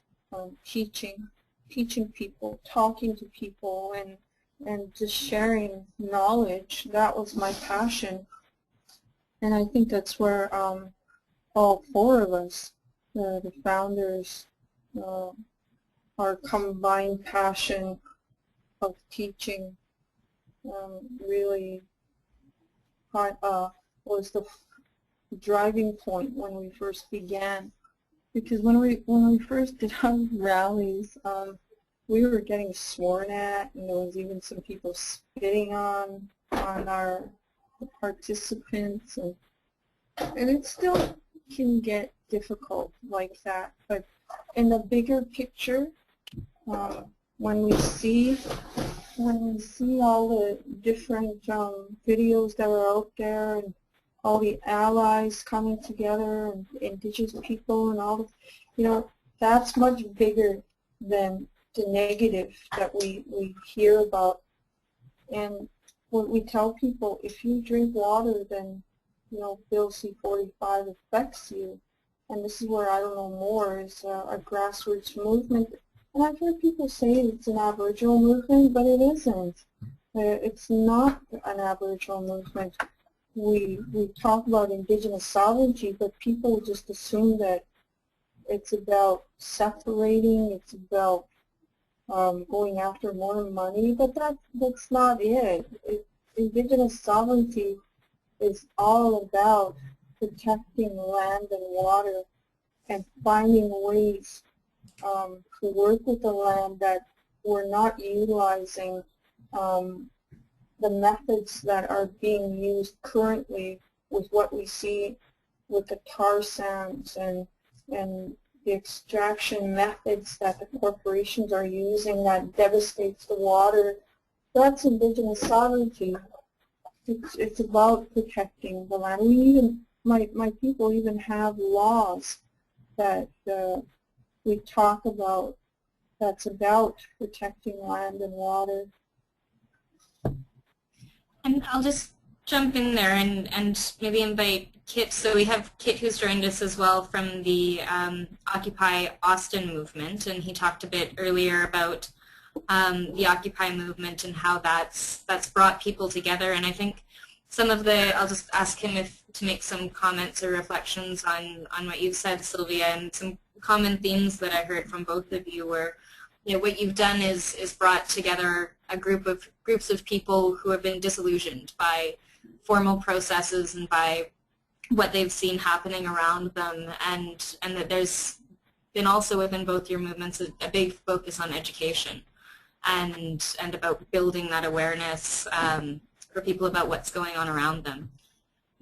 Speaker 4: teaching people, talking to people, and just sharing knowledge. That was my passion. And I think that's where all four of us, the founders, our combined passion of teaching really was the driving point when we first began. Because when we first did our rallies, we were getting sworn at, and there was even some people spitting on our participants, and it still can get difficult like that. But in the bigger picture, when we see all the different videos that are out there, and all the allies coming together, and Indigenous people, and all, that's much bigger than the negative that we hear about. And what we tell people, if you drink water, then Bill C-45 affects you. And this is where I don't know more is a grassroots movement. And I've heard people say it's an Aboriginal movement, but it isn't. It's not an Aboriginal movement. We talk about Indigenous sovereignty, but people just assume that it's about separating, it's about going after more money, but that's not it. Indigenous sovereignty is all about protecting land and water and finding ways to work with the land that we're not utilizing the methods that are being used currently with what we see with the tar sands and the extraction methods that the corporations are using that devastates the water. That's Indigenous sovereignty. It's about protecting the land. We even, my people even have laws that we talk about that's about protecting land and water.
Speaker 1: And I'll just jump in there and maybe invite Kit. So we have Kit who's joined us as well from the Occupy Austin movement, and he talked a bit earlier about the Occupy movement and how that's brought people together. And I think some of I'll just ask him to make some comments or reflections on what you've said, Sylvia, and some common themes that I heard from both of you were, what you've done is brought together a groups of people who have been disillusioned by formal processes and by what they've seen happening around them, and that there's been also within both your movements a big focus on education and about building that awareness for people about what's going on around them.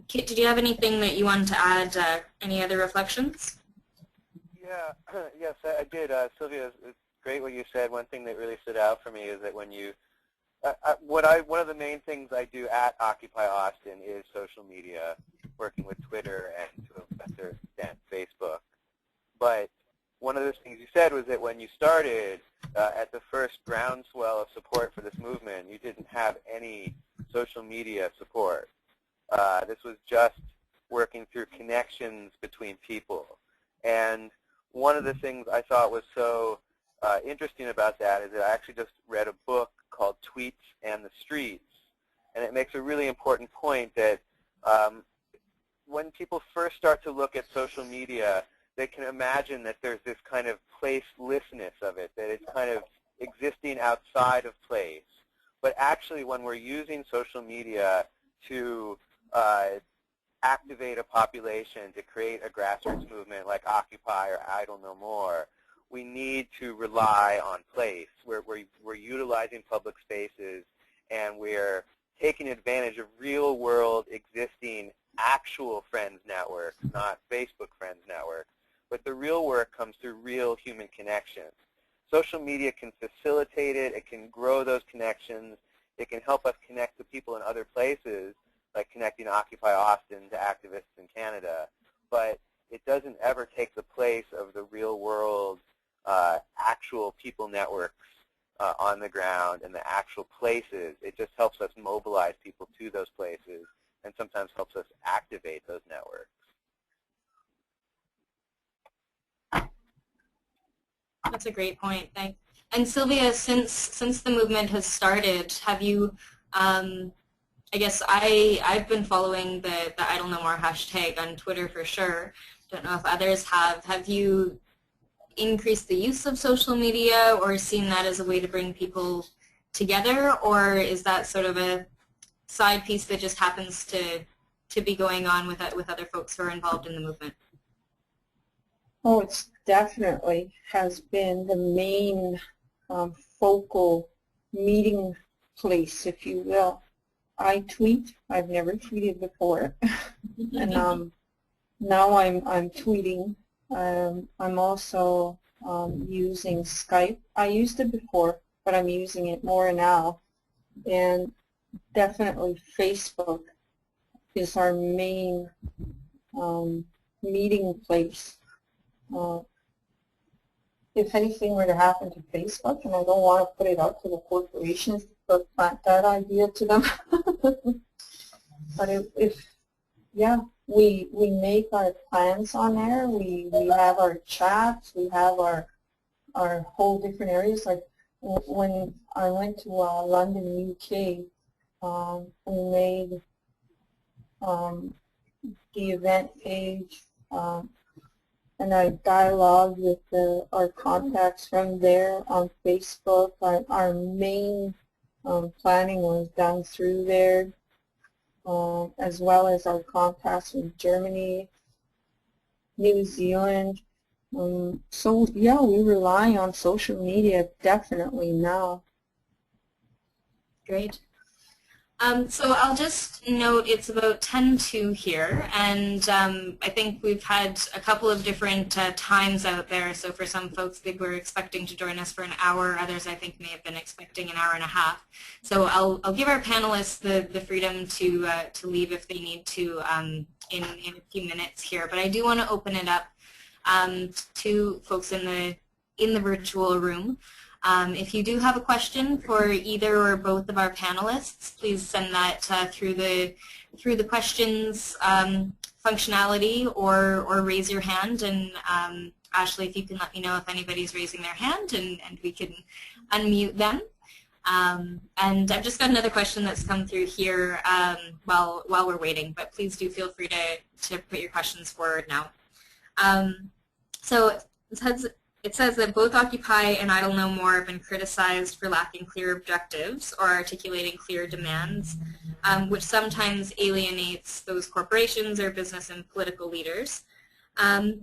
Speaker 1: Kit, did you have anything that you wanted to add? Any other reflections?
Speaker 2: Yeah, yes, I did. Sylvia, it's great what you said. One thing that really stood out for me is that when you, one of the main things I do at Occupy Austin is social media, working with Twitter and to a lesser extent Facebook. But one of the things you said was that when you started at the first groundswell of support for this movement, you didn't have any social media support. This was just working through connections between people. And one of the things I thought was so interesting about that is that I actually just read a book called Tweets and the Streets, and it makes a really important point that when people first start to look at social media, they can imagine that there's this kind of placelessness of it, that it's kind of existing outside of place. But actually, when we're using social media to activate a population, to create a grassroots movement like Occupy or Idle No More, we need to rely on place. We're utilizing public spaces, and we're taking advantage of real-world existing actual friends networks, not Facebook friends networks. But the real work comes through real human connections. Social media can facilitate it. It can grow those connections. It can help us connect to people in other places, like connecting Occupy Austin to activists in Canada. But it doesn't ever take the place of the real-world actual people networks on the ground and the actual places. It just helps us mobilize people to those places and sometimes helps us activate those networks.
Speaker 1: That's a great point. Thanks. And Sylvia, since the movement has started, have you, I guess I've been following the Idle No More hashtag on Twitter for sure. Don't know if others have. Have you increased the use of social media or seen that as a way to bring people together, or is that sort of a side piece that just happens to be going on with other folks who are involved in the movement?
Speaker 4: Oh, it's definitely has been the main focal meeting place, if you will. I tweet. I've never tweeted before, and now I'm tweeting. I'm also using Skype. I used it before, but I'm using it more now. And definitely Facebook is our main meeting place. If anything were to happen to Facebook, and I don't want to put it out to the corporations to plant that idea to them, but yeah, we make our plans on there. We have our chats. We have our whole different areas. Like when I went to London, UK, we made the event page, and I dialogued with our contacts from there on Facebook. Our main planning was done through there, as well as our contacts in Germany, New Zealand. So yeah, we rely on social media definitely now.
Speaker 1: Great. So I'll just note it's about 10:02 here, and I think we've had a couple of different times out there. So for some folks, they were expecting to join us for an hour. Others, I think, may have been expecting an hour and a half. So I'll give our panelists the freedom to leave if they need to in a few minutes here. But I do want to open it up to folks in the virtual room. If you do have a question for either or both of our panelists, please send that through the questions functionality or raise your hand. And Ashley, if you can let me know if anybody's raising their hand, and we can unmute them. And I've just got another question that's come through here while we're waiting, but please do feel free to put your questions forward now. So it says that both Occupy and Idle No More have been criticized for lacking clear objectives or articulating clear demands, which sometimes alienates those corporations or business and political leaders.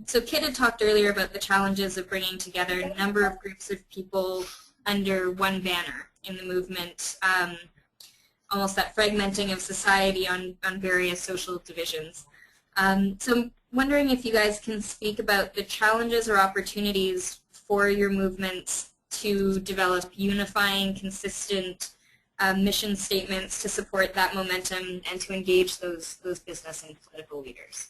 Speaker 1: So Kit had talked earlier about the challenges of bringing together a number of groups of people under one banner in the movement, almost that fragmenting of society on various social divisions. So I'm wondering if you guys can speak about the challenges or opportunities for your movements to develop unifying, consistent mission statements to support that momentum and to engage those business and political leaders.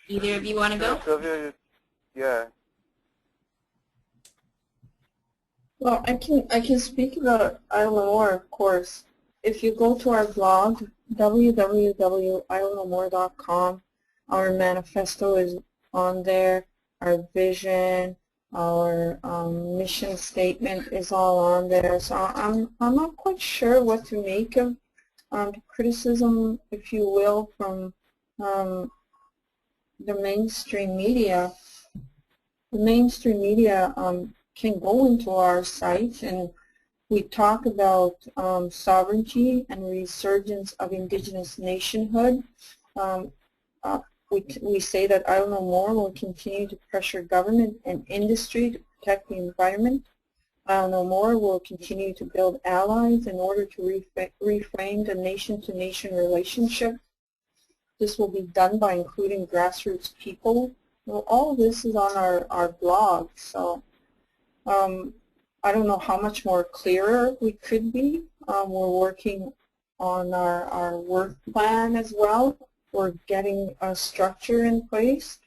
Speaker 1: Either of you want to go?
Speaker 2: Sylvia, yeah.
Speaker 4: Well, I can speak about Idle No More, of course. If you go to our blog, www.idlenomore.com, our manifesto is on there, our vision, our mission statement is all on there. So I'm not quite sure what to make of the criticism, if you will, from the mainstream media. The mainstream media can go into our site, and we talk about sovereignty and resurgence of indigenous nationhood. We say that Idle No More will continue to pressure government and industry to protect the environment. Idle No More will continue to build allies in order to reframe the nation-to-nation relationship. This will be done by including grassroots people. Well, all of this is on our blog, so I don't know how much more clearer we could be. We're working on our work plan as well. We're getting a structure in place.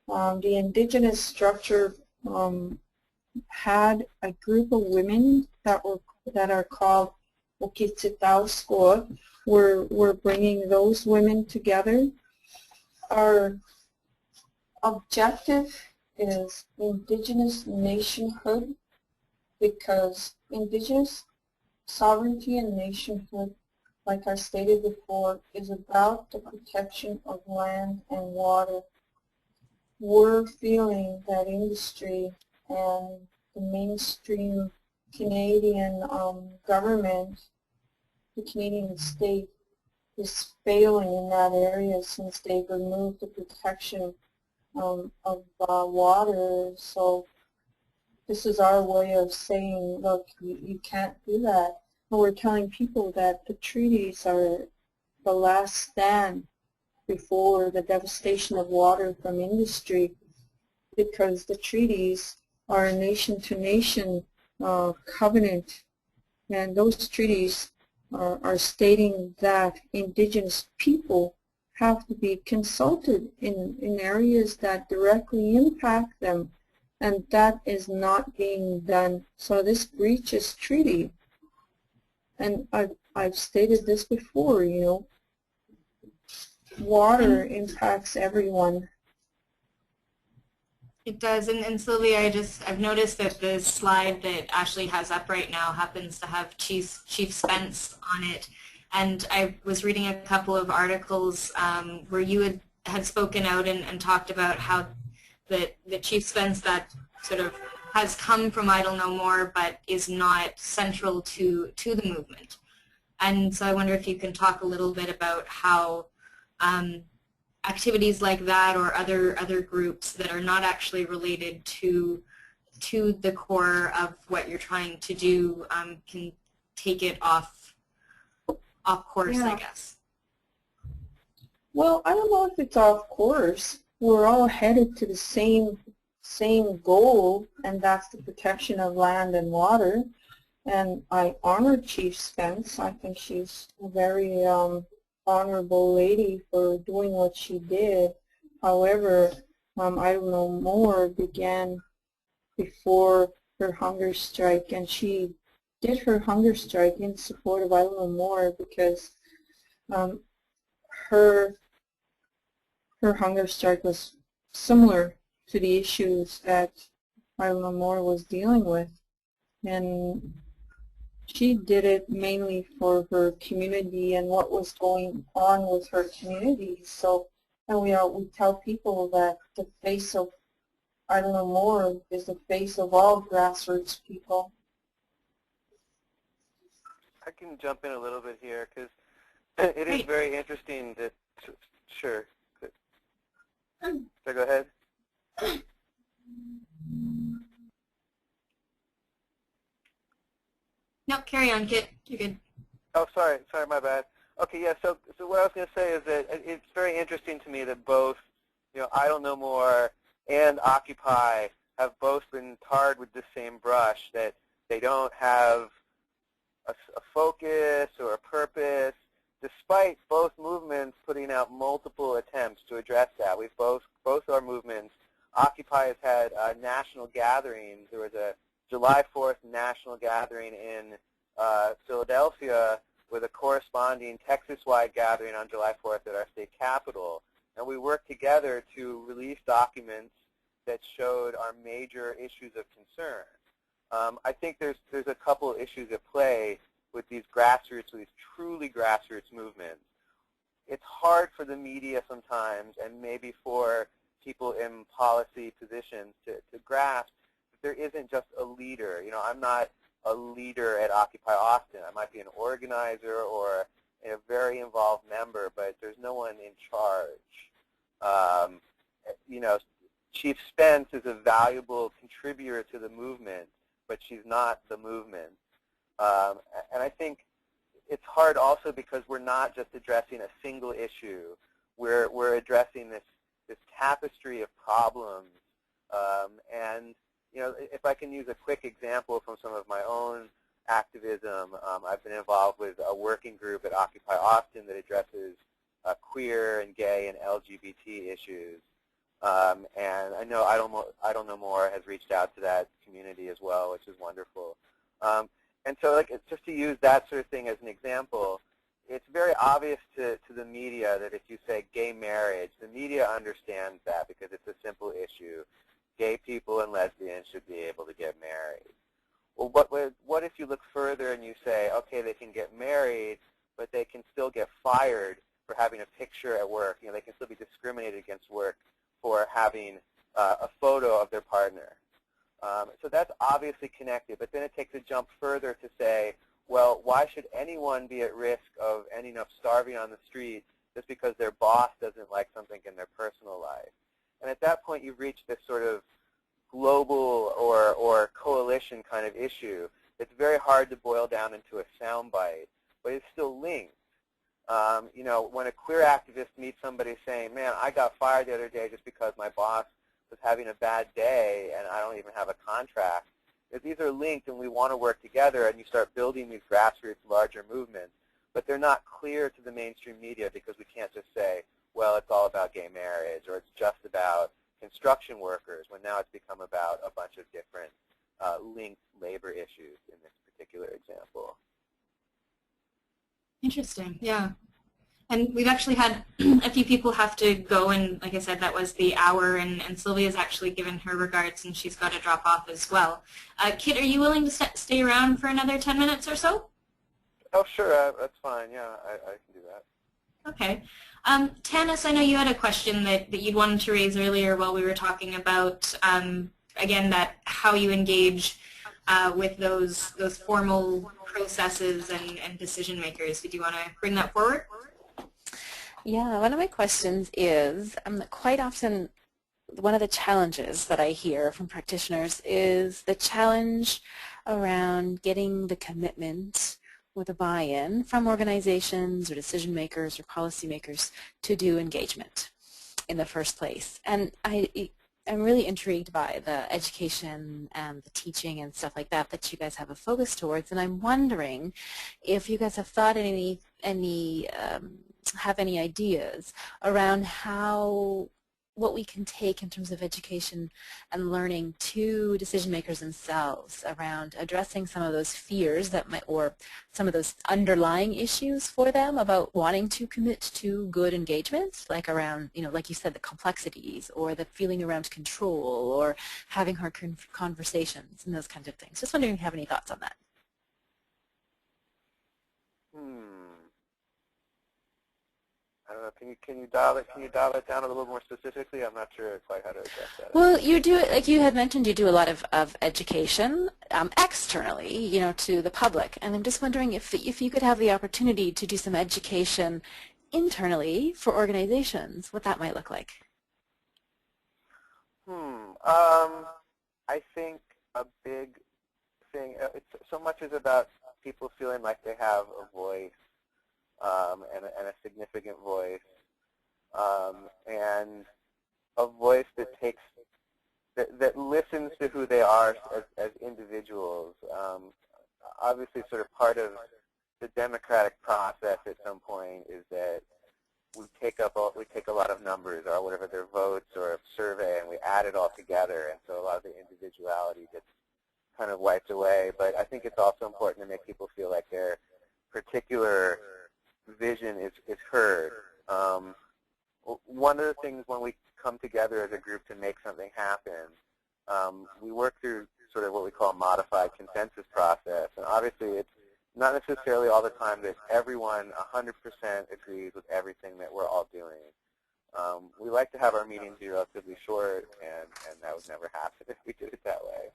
Speaker 4: The indigenous structure had a group of women that are called Okitsitauskot. We're bringing those women together. Our objective is indigenous nationhood, because indigenous sovereignty and nationhood, like I stated before, is about the protection of land and water. We're feeling that industry and the mainstream Canadian government, the Canadian state, is failing in that area since they've removed the protection of water. So this is our way of saying, look, you can't do that. And we're telling people that the treaties are the last stand before the devastation of water from industry, because the treaties are a nation-to-nation covenant, and those treaties are stating that indigenous people have to be consulted in areas that directly impact them, and that is not being done. So this breaches treaty. And I've stated this before, you know, water impacts everyone.
Speaker 1: It does, and Sylvia, I've noticed that the slide that Ashley has up right now happens to have Chief Spence on it, and I was reading a couple of articles where you had spoken out and talked about how the Chief Spence that sort of has come from Idle No More but is not central to the movement. And so I wonder if you can talk a little bit about how activities like that or other groups that are not actually related to the core of what you're trying to do can take it off course, yeah. I guess.
Speaker 4: Well, I don't know if it's off course. We're all headed to the same goal, and that's the protection of land and water. And I honor Chief Spence. I think she's a very honorable lady for doing what she did. However, Idle No More began before her hunger strike, and she did her hunger strike in support of Idle No More because her hunger strike was similar to the issues that Idle No More was dealing with, and she did it mainly for her community and what was going on with her community. So And we tell people that the face of I Don't Know More is the face of all grassroots people.
Speaker 2: I can jump in a little bit here because it is very interesting that, sure. Should I go ahead?
Speaker 1: No, carry on, Kit. You're good.
Speaker 2: Oh, sorry, my bad. Okay, yeah. So what I was going to say is that it's very interesting to me that both, I Don't Know More and Occupy have both been tarred with the same brush. That they don't have a focus or a purpose, despite both movements putting out multiple attempts to address that. We've both our movements. Occupy has had national gatherings. There was a July 4th national gathering in Philadelphia with a corresponding Texas-wide gathering on July 4th at our state capitol. And we worked together to release documents that showed our major issues of concern. I think there's a couple of issues at play with these grassroots, with these truly grassroots movements. It's hard for the media sometimes, and maybe for people in policy positions to grasp that there isn't just a leader. I'm not a leader at Occupy Austin. I might be an organizer or a very involved member, but there's no one in charge. Chief Spence is a valuable contributor to the movement, but she's not the movement. And I think it's hard also because we're not just addressing a single issue. We're addressing this tapestry of problems. And if I can use a quick example from some of my own activism, I've been involved with a working group at Occupy Austin that addresses queer and gay and LGBT issues. And I know I Don't Know More has reached out to that community as well, which is wonderful. And so, just to use that sort of thing as an example, it's very obvious to the media that if you say gay marriage, the media understands that because it's a simple issue. Gay people and lesbians should be able to get married. Well, what if you look further and you say, okay, they can get married, but they can still get fired for having a picture at work. They can still be discriminated against work for having a photo of their partner. So that's obviously connected, but then it takes a jump further to say, well, why should anyone be at risk of ending up starving on the street just because their boss doesn't like something in their personal life? And at that point, you've reached this sort of global or coalition kind of issue. It's very hard to boil down into a soundbite, but it's still linked. When a queer activist meets somebody saying, man, I got fired the other day just because my boss was having a bad day and I don't even have a contract, if these are linked and we want to work together and you start building these grassroots larger movements, but they're not clear to the mainstream media because we can't just say, well, it's all about gay marriage or it's just about construction workers, when now it's become about a bunch of different linked labor issues in this particular example.
Speaker 1: Interesting, yeah. And we've actually had a few people have to go, and like I said, that was the hour, and Sylvia's actually given her regards, and she's got to drop off as well. Kit, are you willing to stay around for another 10 minutes or so?
Speaker 2: Oh, sure, that's fine, yeah, I can do that.
Speaker 1: Okay. Tanis, I know you had a question that you'd wanted to raise earlier while we were talking about, again, that how you engage with those formal processes and decision makers. Did you want to bring that forward?
Speaker 5: Yeah, one of my questions is, quite often one of the challenges that I hear from practitioners is the challenge around getting the commitment with a buy-in from organizations or decision makers or policy makers to do engagement in the first place. And I'm really intrigued by the education and the teaching and stuff like that you guys have a focus towards, and I'm wondering if you guys have thought have any ideas around what we can take in terms of education and learning to decision makers themselves around addressing some of those fears or some of those underlying issues for them about wanting to commit to good engagement, like around, like you said, the complexities or the feeling around control or having hard conversations and those kinds of things. Just wondering if you have any thoughts on that.
Speaker 2: I don't know. Can you dial it down a little more specifically? I'm not sure quite how to address that.
Speaker 5: Well, you do, like you had mentioned, you do a lot of education externally, to the public. And I'm just wondering if you could have the opportunity to do some education internally for organizations, what that might look like.
Speaker 2: I think a big thing, so much is about people feeling like they have a voice and a significant voice, and a voice that listens to who they are as individuals. Obviously, sort of part of the democratic process at some point is that we take a lot of numbers, or whatever their votes, or a survey, and we add it all together, and so a lot of the individuality gets kind of wiped away. But I think it's also important to make people feel like their particular vision is heard. One of the things when we come together as a group to make something happen, we work through sort of what we call a modified consensus process, and obviously it's not necessarily all the time that everyone 100% agrees with everything that we're all doing. We like to have our meetings be relatively short, and that would never happen if we did it that way.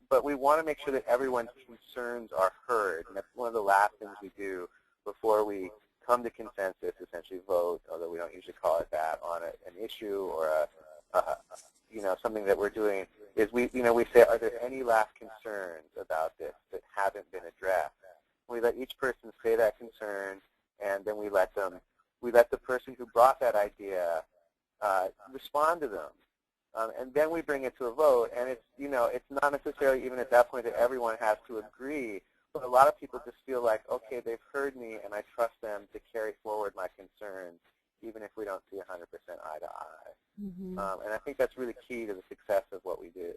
Speaker 2: But we want to make sure that everyone's concerns are heard, and that's one of the last things we do before we come to consensus, essentially vote, although we don't usually call it that, on an issue or something that we're doing, is we say, are there any last concerns about this that haven't been addressed? We let each person say that concern, and then we let the person who brought that idea respond to them, and then we bring it to a vote. And it's not necessarily even at that point that everyone has to agree, but a lot of people just feel like, okay, they've heard me, and I trust them to carry forward my concerns, even if we don't see 100% eye to eye.
Speaker 5: Mm-hmm.
Speaker 2: And I think that's really key to the success of what we do.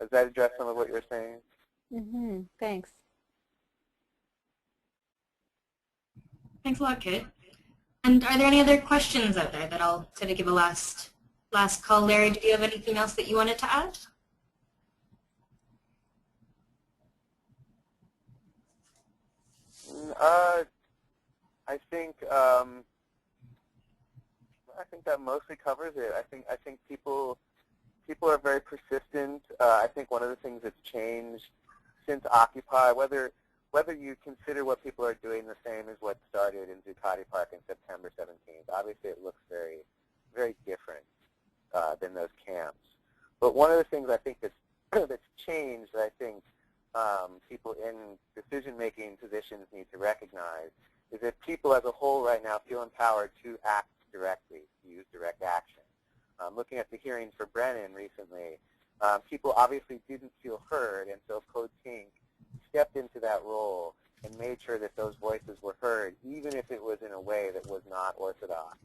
Speaker 2: Does that address some of what you're saying?
Speaker 5: Mm-hmm. Thanks.
Speaker 1: Thanks a lot, Kit. And are there any other questions out there that I'll sort of give a last call? Larry, did you have anything else that you wanted to add?
Speaker 2: I think that mostly covers it. I think people are very persistent. I think one of the things that's changed since Occupy, whether you consider what people are doing the same as what started in Zuccotti Park in September 17th, obviously it looks very, very different than those camps. But one of the things I think that's changed that I think people in decision-making positions need to recognize is that people as a whole right now feel empowered to act directly, to use direct action. Looking at the hearings for Brennan recently, people obviously didn't feel heard, and so Code Pink stepped into that role and made sure that those voices were heard, even if it was in a way that was not orthodox.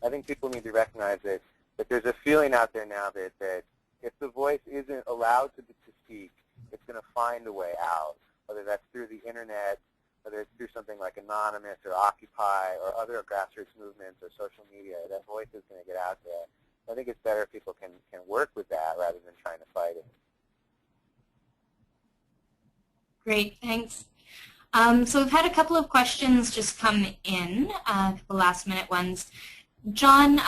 Speaker 2: I think people need to recognize that there's a feeling out there now that if the voice isn't allowed to speak, it's going to find a way out, whether that's through the internet, whether it's through something like Anonymous or Occupy or other grassroots movements or social media. That voice is going to get out there. I think it's better if people can work with that rather than trying to fight it.
Speaker 1: Great, thanks. So we've had a couple of questions just come in, a couple last-minute ones. John,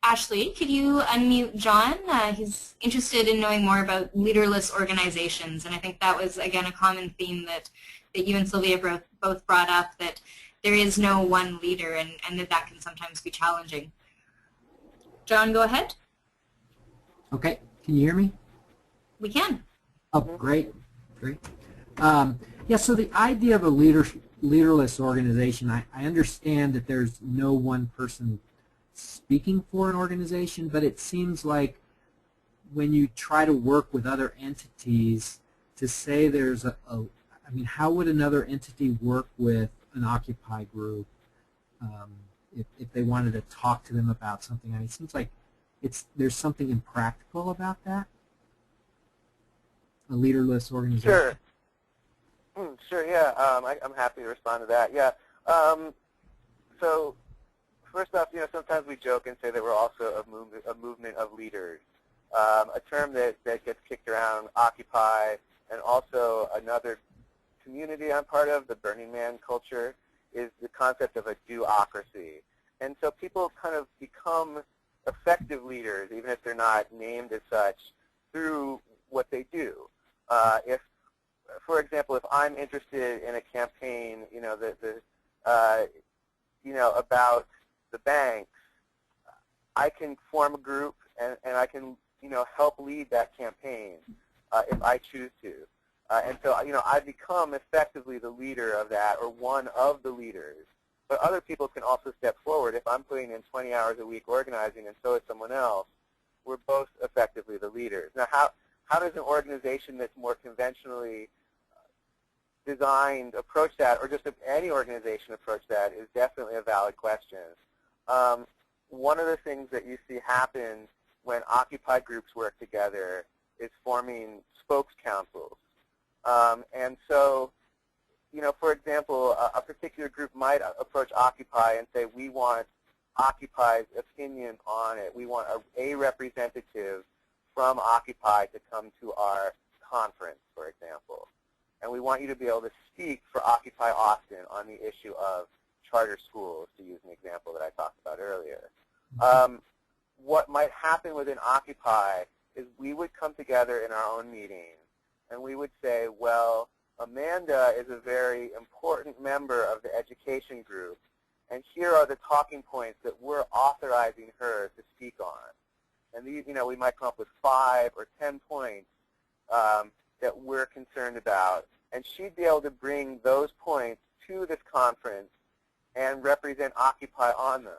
Speaker 1: Ashley, could you unmute John? He's interested in knowing more about leaderless organizations, and I think that was, again, a common theme that you and Sylvia both brought up, that there is no one leader, and that can sometimes be challenging. John, go ahead.
Speaker 6: Okay, can you hear me?
Speaker 1: We can.
Speaker 6: Oh, great, great. Yeah, so the idea of a leaderless organization, I understand that there's no one person speaking for an organization, but it seems like when you try to work with other entities to say there's I mean, how would another entity work with an Occupy group if they wanted to talk to them about something? I mean, it seems like there's something impractical about that. A leaderless organization.
Speaker 2: Sure. Sure, yeah. I'm happy to respond to that. Yeah. So first off, sometimes we joke and say that we're also a movement of leaders, a term that gets kicked around, Occupy, and also another community I'm part of, the Burning Man culture, is the concept of a do-ocracy. And so people kind of become effective leaders, even if they're not named as such, through what they do. If, for example, if I'm interested in a campaign, about the banks, I can form a group and I can, help lead that campaign if I choose to. And so, I become effectively the leader of that, or one of the leaders. But other people can also step forward. If I'm putting in 20 hours a week organizing and so is someone else, we're both effectively the leaders. Now, how does an organization that's more conventionally designed approach that, or just any organization approach that, is definitely a valid question. One of the things that you see happen when Occupy groups work together is forming spokes councils. And so, for example, a particular group might approach Occupy and say, we want Occupy's opinion on it. We want a representative from Occupy to come to our conference, for example. And we want you to be able to speak for Occupy Austin on the issue of charter schools, to use an example that I talked about earlier. What might happen within Occupy is we would come together in our own meeting, and we would say, well, Amanda is a very important member of the education group, and here are the talking points that we're authorizing her to speak on. And these, we might come up with 5 or 10 points that we're concerned about, and she'd be able to bring those points to this conference and represent Occupy on them.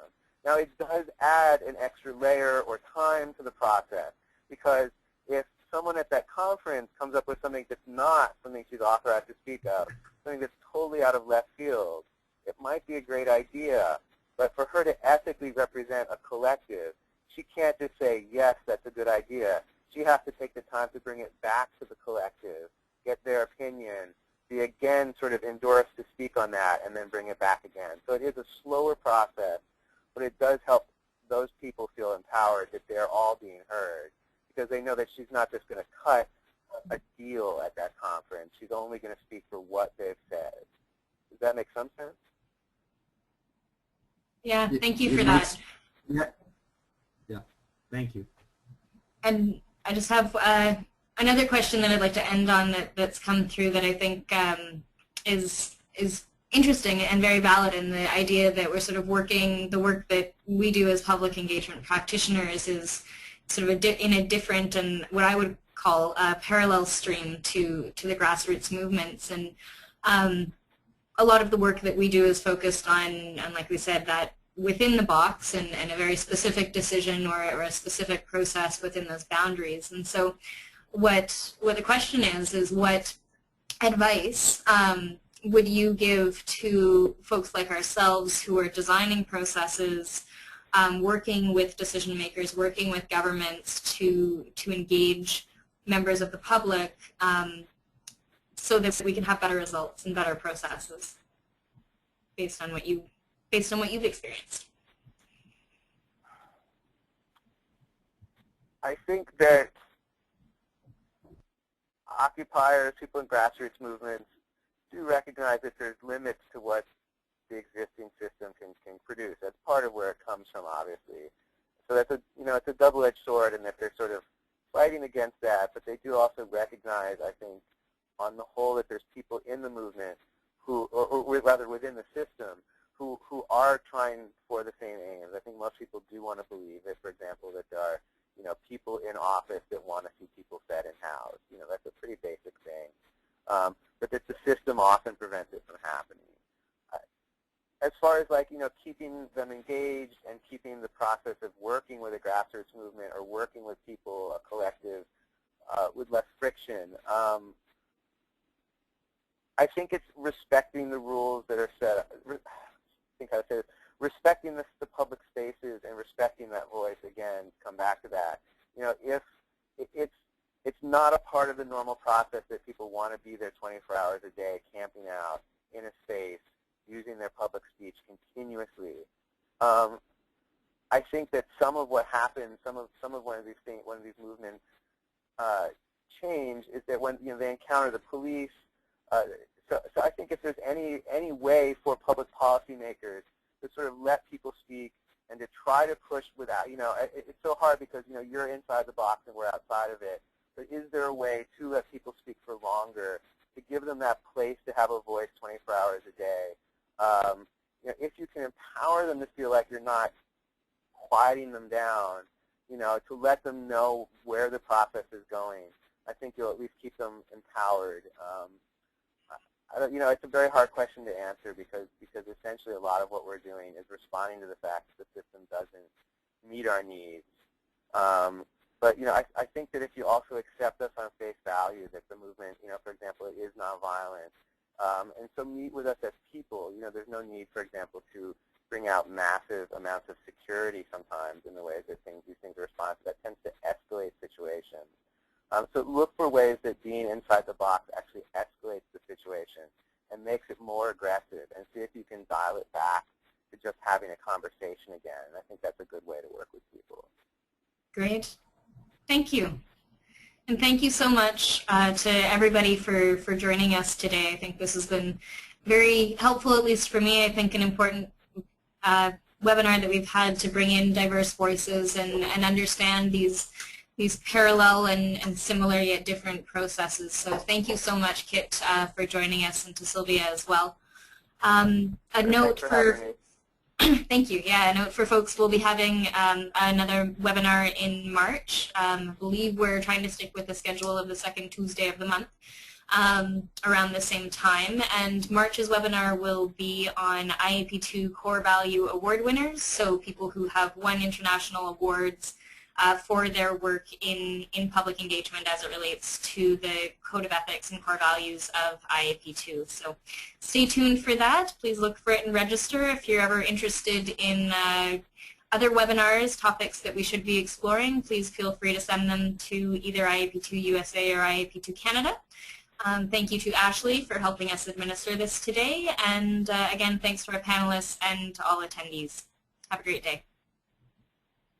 Speaker 2: Now, it does add an extra layer or time to the process, because if someone at that conference comes up with something that's not something she's authorized to speak of, something that's totally out of left field, it might be a great idea, but for her to ethically represent a collective, she can't just say, yes, that's a good idea. She has to take the time to bring it back to the collective, get their opinion, be again sort of endorsed to speak on that, and then bring it back again. So it is a slower process, but it does help those people feel empowered that they're all being heard, because they know that she's not just going to cut a deal at that conference. She's only going to speak for what they've said. Does that make some sense?
Speaker 1: Yeah, thank you for that.
Speaker 6: Yeah, thank you.
Speaker 1: And I just have another question that I'd like to end on that's come through that I think is interesting and very valid, in the idea that we're sort of working, the work that we do as public engagement practitioners is sort of in a different and what I would call a parallel stream to the grassroots movements. And a lot of the work that we do is focused on, like we said, that within the box and a very specific decision or a specific process within those boundaries. And so what the question is what advice would you give to folks like ourselves who are designing processes, working with decision makers, working with governments to engage members of the public, so that we can have better results and better processes based on what you've experienced?
Speaker 2: I think that occupiers, people in grassroots movements, do recognize that there's limits to what the existing system can produce. That's part of where it comes from, obviously. So that's it's a double-edged sword, and that they're sort of fighting against that. But they do also recognize, I think, on the whole, that there's people in the movement who, or rather within the system, who are trying for the same aims. I think most people do want to believe that, for example, that there are people in office that want to see people fed and housed. That's a pretty basic thing. But that the system often prevents it from happening. As far as keeping them engaged and keeping the process of working with a grassroots movement or working with people, a collective, with less friction, I think it's respecting the rules that are set. I think I would say this, respecting the public spaces and respecting that voice. Again, come back to that. If it's not a part of the normal process that people want to be there 24 hours a day, camping out in a space, using their public speech continuously. I think that some of what happens, some of one of these movements change is that when they encounter the police, So I think if there's any way for public policymakers to sort of let people speak and to try to push without, it's so hard because, you're inside the box and we're outside of it. But is there a way to let people speak for longer, to give them that place to have a voice 24 hours a day? If you can empower them to feel like you're not quieting them down, to let them know where the process is going, I think you'll at least keep them empowered. It's a very hard question to answer because essentially a lot of what we're doing is responding to the fact that the system doesn't meet our needs. But I think that if you also accept us on face value, that the movement, for example, is nonviolent, and so meet with us as people. There's no need, for example, to bring out massive amounts of security sometimes in the ways that these things are responsive. That tends to escalate situations. So look for ways that being inside the box actually escalates the situation and makes it more aggressive, and see if you can dial it back to just having a conversation again. And I think that's a good way to work with people.
Speaker 1: Great. Thank you. And thank you so much to everybody for joining us today. I think this has been very helpful, at least for me. I think an important webinar that we've had to bring in diverse voices and understand these parallel and similar yet different processes. So thank you so much, Kit, for joining us, and to Sylvia as well. A note for thank you. Yeah, a note for folks, we'll be having another webinar in March. I believe we're trying to stick with the schedule of the second Tuesday of the month around the same time. And March's webinar will be on IAP2 Core Value Award winners, so people who have won international awards for their work in public engagement as it relates to the Code of Ethics and Core Values of IAP2. So stay tuned for that. Please look for it and register. If you're ever interested in other webinars, topics that we should be exploring, please feel free to send them to either IAP2 USA or IAP2 Canada. Thank you to Ashley for helping us administer this today. And again, thanks to our panelists and to all attendees. Have a great day.